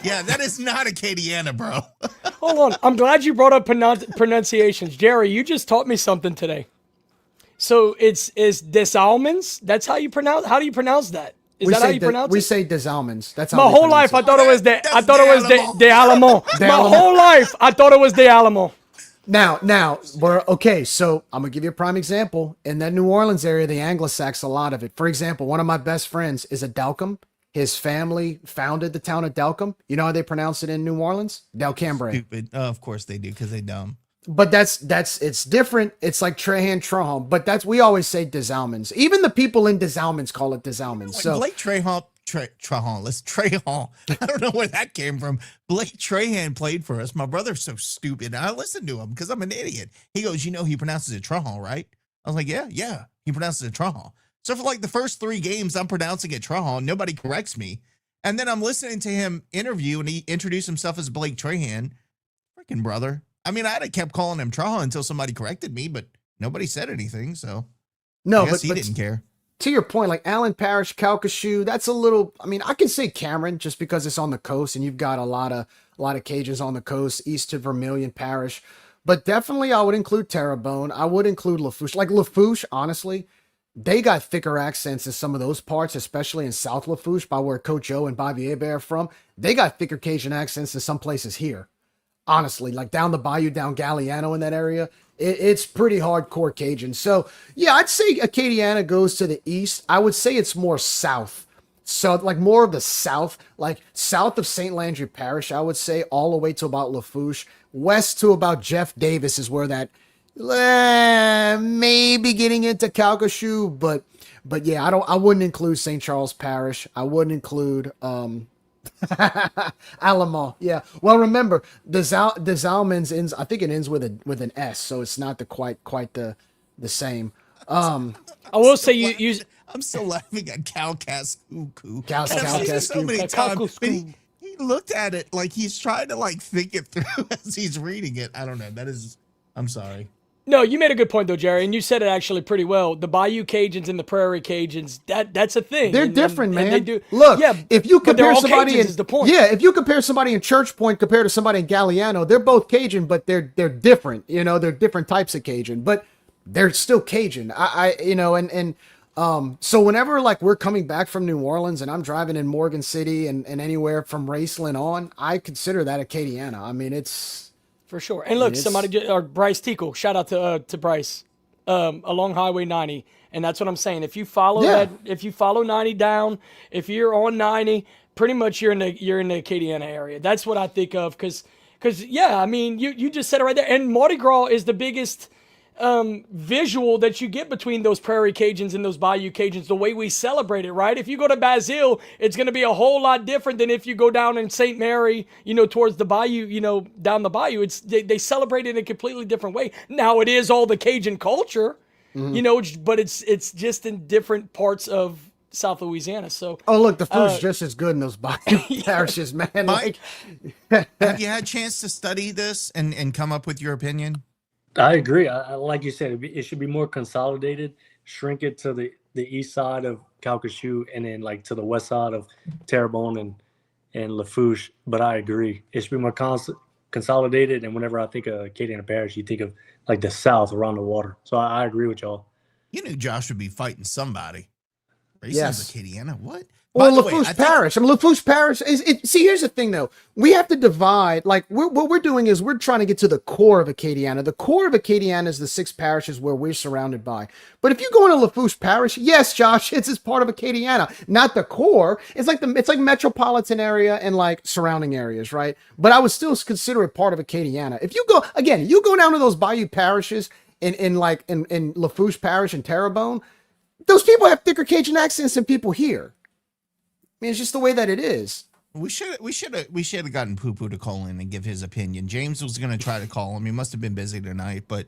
Yeah, that is not Acadiana, bro. Hold on. I'm glad you brought up pronunciations. Jerry, you just taught me something today. So it's des Almonds? That's how you pronounce. How do you pronounce that? Is that how you pronounce it? We say des Almonds. That's how My they whole pronounce life I it. thought it was de Alamo. De My Alamo. whole life I thought it was de Alamo. Now we're okay. So I'm gonna give you a prime example. In that New Orleans area, the Anglo-Sax, a lot of it. For example, one of my best friends is a Dalcombe. His family founded the town of Dalcombe. You know how they pronounce it in New Orleans? Dalcambre. Stupid. Of course they do, because they dumb. But that's it's different. It's like Trahan Trahan, but we always say des Almonds. Even the people in des Almonds call it des Almonds. So Blake Trahan, Trahan. I don't know where that came from. Blake Trahan played for us. My brother's so stupid. I listened to him because I'm an idiot. He goes, he pronounces it Trahan, right? I was like, yeah. He pronounces it Trahan. So for like the first 3 games, I'm pronouncing it Trahan. Nobody corrects me. And then I'm listening to him interview, and he introduced himself as Blake Trahan. Freaking brother. I mean, I'd have kept calling him Trahan until somebody corrected me, but nobody said anything, so no, I guess but he didn't care. To your point, like Allen Parish, Calcasieu, that's a little. I mean, I can say Cameron just because it's on the coast, and you've got a lot of Cajuns on the coast, east to Vermilion Parish. But definitely, I would include Terrebonne. I would include Lafourche. Like Lafourche, honestly, they got thicker accents in some of those parts, especially in South Lafourche, by where Coach O and Bobby Hebert are from. They got thicker Cajun accents in some places here. Honestly, like down the bayou, down Galliano in that area, it's pretty hardcore Cajun. So, yeah, I'd say Acadiana goes to the east. I would say it's more south. So, like more of the south, like south of St. Landry Parish, I would say, all the way to about Lafourche. West to about Jeff Davis is where that maybe getting into Calcasieu, but yeah, I wouldn't include St. Charles Parish. I wouldn't include Alamo. Yeah. Well, remember the Almonds ends. I think it ends with an S, so it's not quite the same. I will say you. I'm still laughing at Calcasieu. Calcasieu. So many times, but he looked at it like he's trying to like think it through as he's reading it. I don't know. I'm sorry. No, you made a good point though, Jerry, and you said it actually pretty well. The Bayou Cajuns and the Prairie Cajuns, that's a thing. They're different, man. And they do. Look, yeah, if you compare somebody Cajuns is the point. if you compare somebody in Church Point compared to somebody in Galliano, they're both Cajun, but they're different. They're different types of Cajun, but they're still Cajun. So whenever like we're coming back from New Orleans and I'm driving in Morgan City and anywhere from Raceland on, I consider that Acadiana. I mean, it's for sure. And look, Bryce Tickle, shout out to Bryce, along Highway 90. And that's what I'm saying. If you follow if you follow 90 down, if you're on 90, pretty much you're in the Acadiana area. That's what I think of. Cause yeah, I mean, you just said it right there. And Mardi Gras is the biggest visual that you get between those Prairie Cajuns and those Bayou Cajuns, the way we celebrate it, right? If you go to Basile, it's going to be a whole lot different than if you go down in St. Mary, towards the bayou, down the bayou. They celebrate it in a completely different way. Now it is all the Cajun culture, but it's just in different parts of South Louisiana. So look, the food's just as good in those bayou parishes, man. Mike, have you had a chance to study this and come up with your opinion? I agree. I like you said, it should be more consolidated. Shrink it to the east side of Calcasieu and then like to the west side of Terrebonne and Lafourche. But I agree, it should be more consolidated. And whenever I think of Acadiana Parish, you think of like the south around the water. So I agree with y'all. You knew Josh would be fighting somebody. Yes. Acadiana. What? Well, Lafourche Parish. Lafourche Parish see, here's the thing though. We have to divide, like what we're doing is we're trying to get to the core of Acadiana. The core of Acadiana is the 6 parishes where we're surrounded by. But if you go into Lafourche Parish, yes, Josh, it's part of Acadiana, not the core. It's like metropolitan area and like surrounding areas, right? But I would still consider it part of Acadiana. If you go down to those bayou parishes in Lafourche Parish and Terrebonne, those people have thicker Cajun accents than people here. I mean, it's just the way that it is. We should have gotten Poo Poo to call in and give his opinion. James was going to try to call him. He must have been busy tonight, but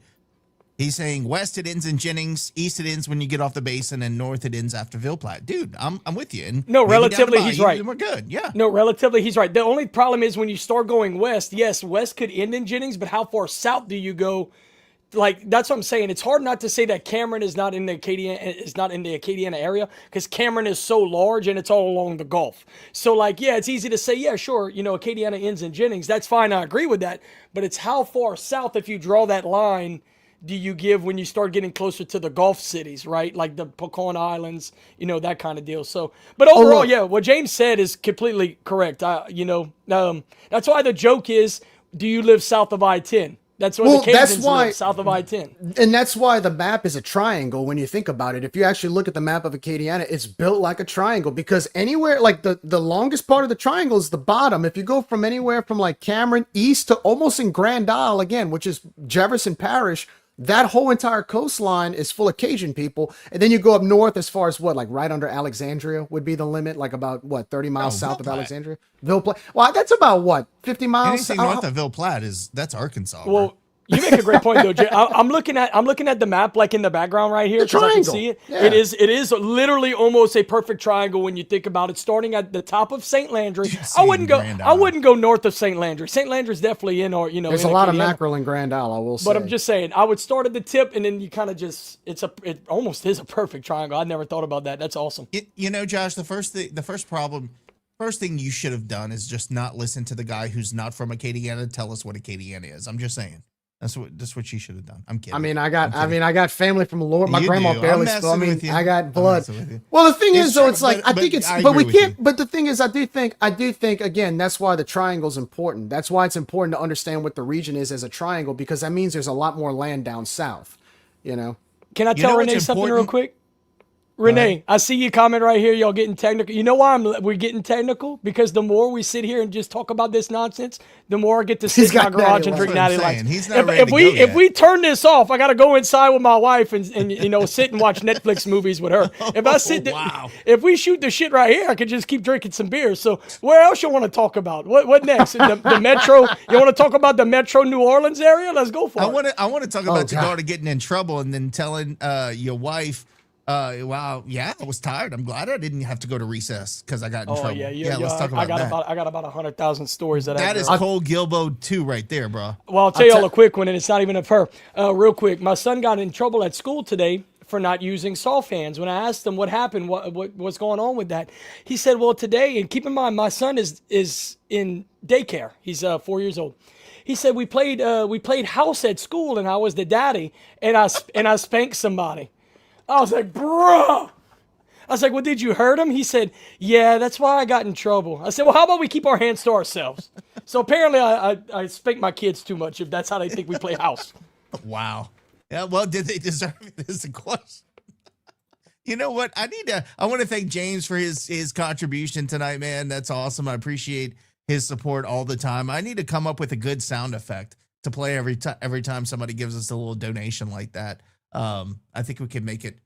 he's saying west it ends in Jennings, east it ends when you get off the basin, and north it ends after Ville Platte. Dude, I'm with you. And No, maybe down relatively, the he's bayou, right. We're good. Yeah. No, relatively, he's right. The only problem is when you start going west, yes, west could end in Jennings, but how far south do you go? Like, that's what I'm saying. It's hard not to say that Cameron is not in the Acadiana area, because Cameron is so large and it's all along the Gulf. So, like, yeah, it's easy to say, yeah, sure, Acadiana ends in Jennings. That's fine. I agree with that. But it's how far south, if you draw that line, do you give when you start getting closer to the Gulf cities, right? Like the Pecan Islands, that kind of deal. So, but overall, yeah, what James said is completely correct. That's why the joke is, do you live south of I-10? That's where the Cajuns live, south of I-10. And that's why the map is a triangle when you think about it. If you actually look at the map of Acadiana, it's built like a triangle, because anywhere, like the longest part of the triangle is the bottom. If you go from anywhere from like Cameron east to almost in Grand Isle again, which is Jefferson Parish, that whole entire coastline is full of Cajun people. And then you go up north as far as like right under Alexandria would be the limit, like about 30 miles south of Alexandria? Ville Platte. Well, that's about 50 miles? Anything north of Ville Platte that's Arkansas. Well, bro. You make a great point, though, Jay. I'm looking at the map, like in the background right here, because I can see it. Yeah. It is literally almost a perfect triangle when you think about it. Starting at the top of St. Landry, I wouldn't go north of St. Landry. St. Landry's definitely in our, There's a lot of mackerel in Grand Isle, I will say. But I'm just saying, I would start at the tip, and then you kind of it almost is a perfect triangle. I never thought about that. That's awesome. Josh, the first thing you should have done is just not listen to the guy who's not from Acadiana tell us what Acadiana is. I'm just saying. That's what you should have done. I'm kidding. I mean, I got family from Lord. My grandma do. barely I'm spoke. I mean, with you. I got blood. Well, the thing It's is, though, true, it's like but I think it's, I but we agree with can't. you. But the thing is, I do think again, that's why the triangle's important. That's why it's important to understand what the region is as a triangle, because that means there's a lot more land down south. Can I tell Renee something real quick? Renee, I see your comment right here. Y'all getting technical. You know why we're getting technical? Because the more we sit here and just talk about this nonsense, the more I get to sit in my garage and drink Natty Lights. He's not ready to go yet. If we turn this off, I got to go inside with my wife and sit and watch Netflix movies with her. If we shoot the shit right here, I could just keep drinking some beer. So where else you want to talk about? What next? The Metro? You want to talk about the Metro New Orleans area? Let's go for it. I want to talk about your daughter getting in trouble and then telling your wife, wow, yeah, I was tired. I'm glad I didn't have to go to recess because I got in trouble. Yeah, let's talk about that. I got about 100,000 stories That is Cole Gilbo 2 right there, bro. Well, I'll tell y'all a quick one, and it's not even of her. Real quick, my son got in trouble at school today for not using saw fans. When I asked him what happened, what's going on with that, he said, well, today, and keep in mind, my son is in daycare. He's 4 years old. He said we played house at school, and I was the daddy, and I spanked somebody. I was like, bruh. I was like, well, did you hurt him? He said, yeah, that's why I got in trouble. I said, well, how about we keep our hands to ourselves? So apparently I spank my kids too much if that's how they think we play house. Wow. Yeah, well, did they deserve it? This is a question. You know what? I want to thank James for his contribution tonight, man. That's awesome. I appreciate his support all the time. I need to come up with a good sound effect to play every time somebody gives us a little donation like that. I think we can make it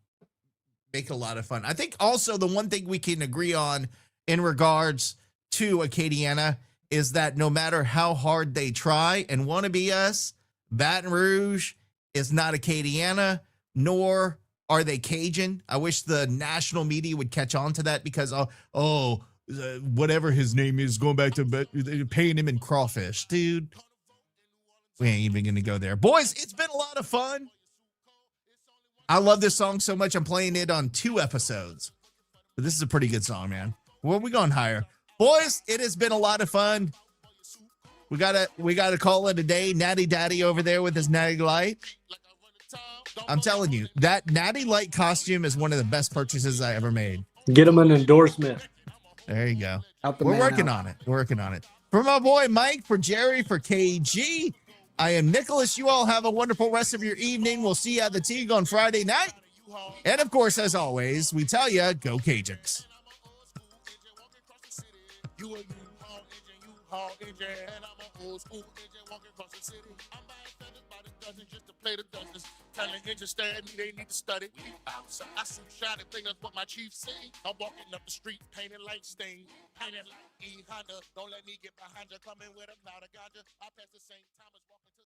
a lot of fun. I think also the one thing we can agree on in regards to Acadiana is that no matter how hard they try and want to be us, Baton Rouge is not Acadiana, nor are they Cajun. I wish the national media would catch on to that because, whatever his name is, going back to paying him in crawfish. Dude, we ain't even going to go there. Boys, it's been a lot of fun. I love this song so much, I'm playing it on 2 episodes. But this is a pretty good song, man. Where are we going higher? Boys, it has been a lot of fun. We gotta call it a day. Natty Daddy over there with his Natty Light. I'm telling you, that Natty Light costume is one of the best purchases I ever made. Get him an endorsement. There you go. We're working on it. Working on it. For my boy Mike, for Jerry, for KG, I am Nicholas. You all have a wonderful rest of your evening. We'll see you at the Tigue on Friday night. And of course, as always, we tell you, go Cajuns. You a U-Haul engine, and I'm an old school engine walking across the city. I'm buying feathers by the dozen just to play the dozens. Telling engines stand me, they need to study. I see shiny things, that's what my chief say. I'm walking up the street, painted like stain, painted like E Honda. Don't let me get behind you. Coming with a cloud of ganja. I pass the St. Thomas walking to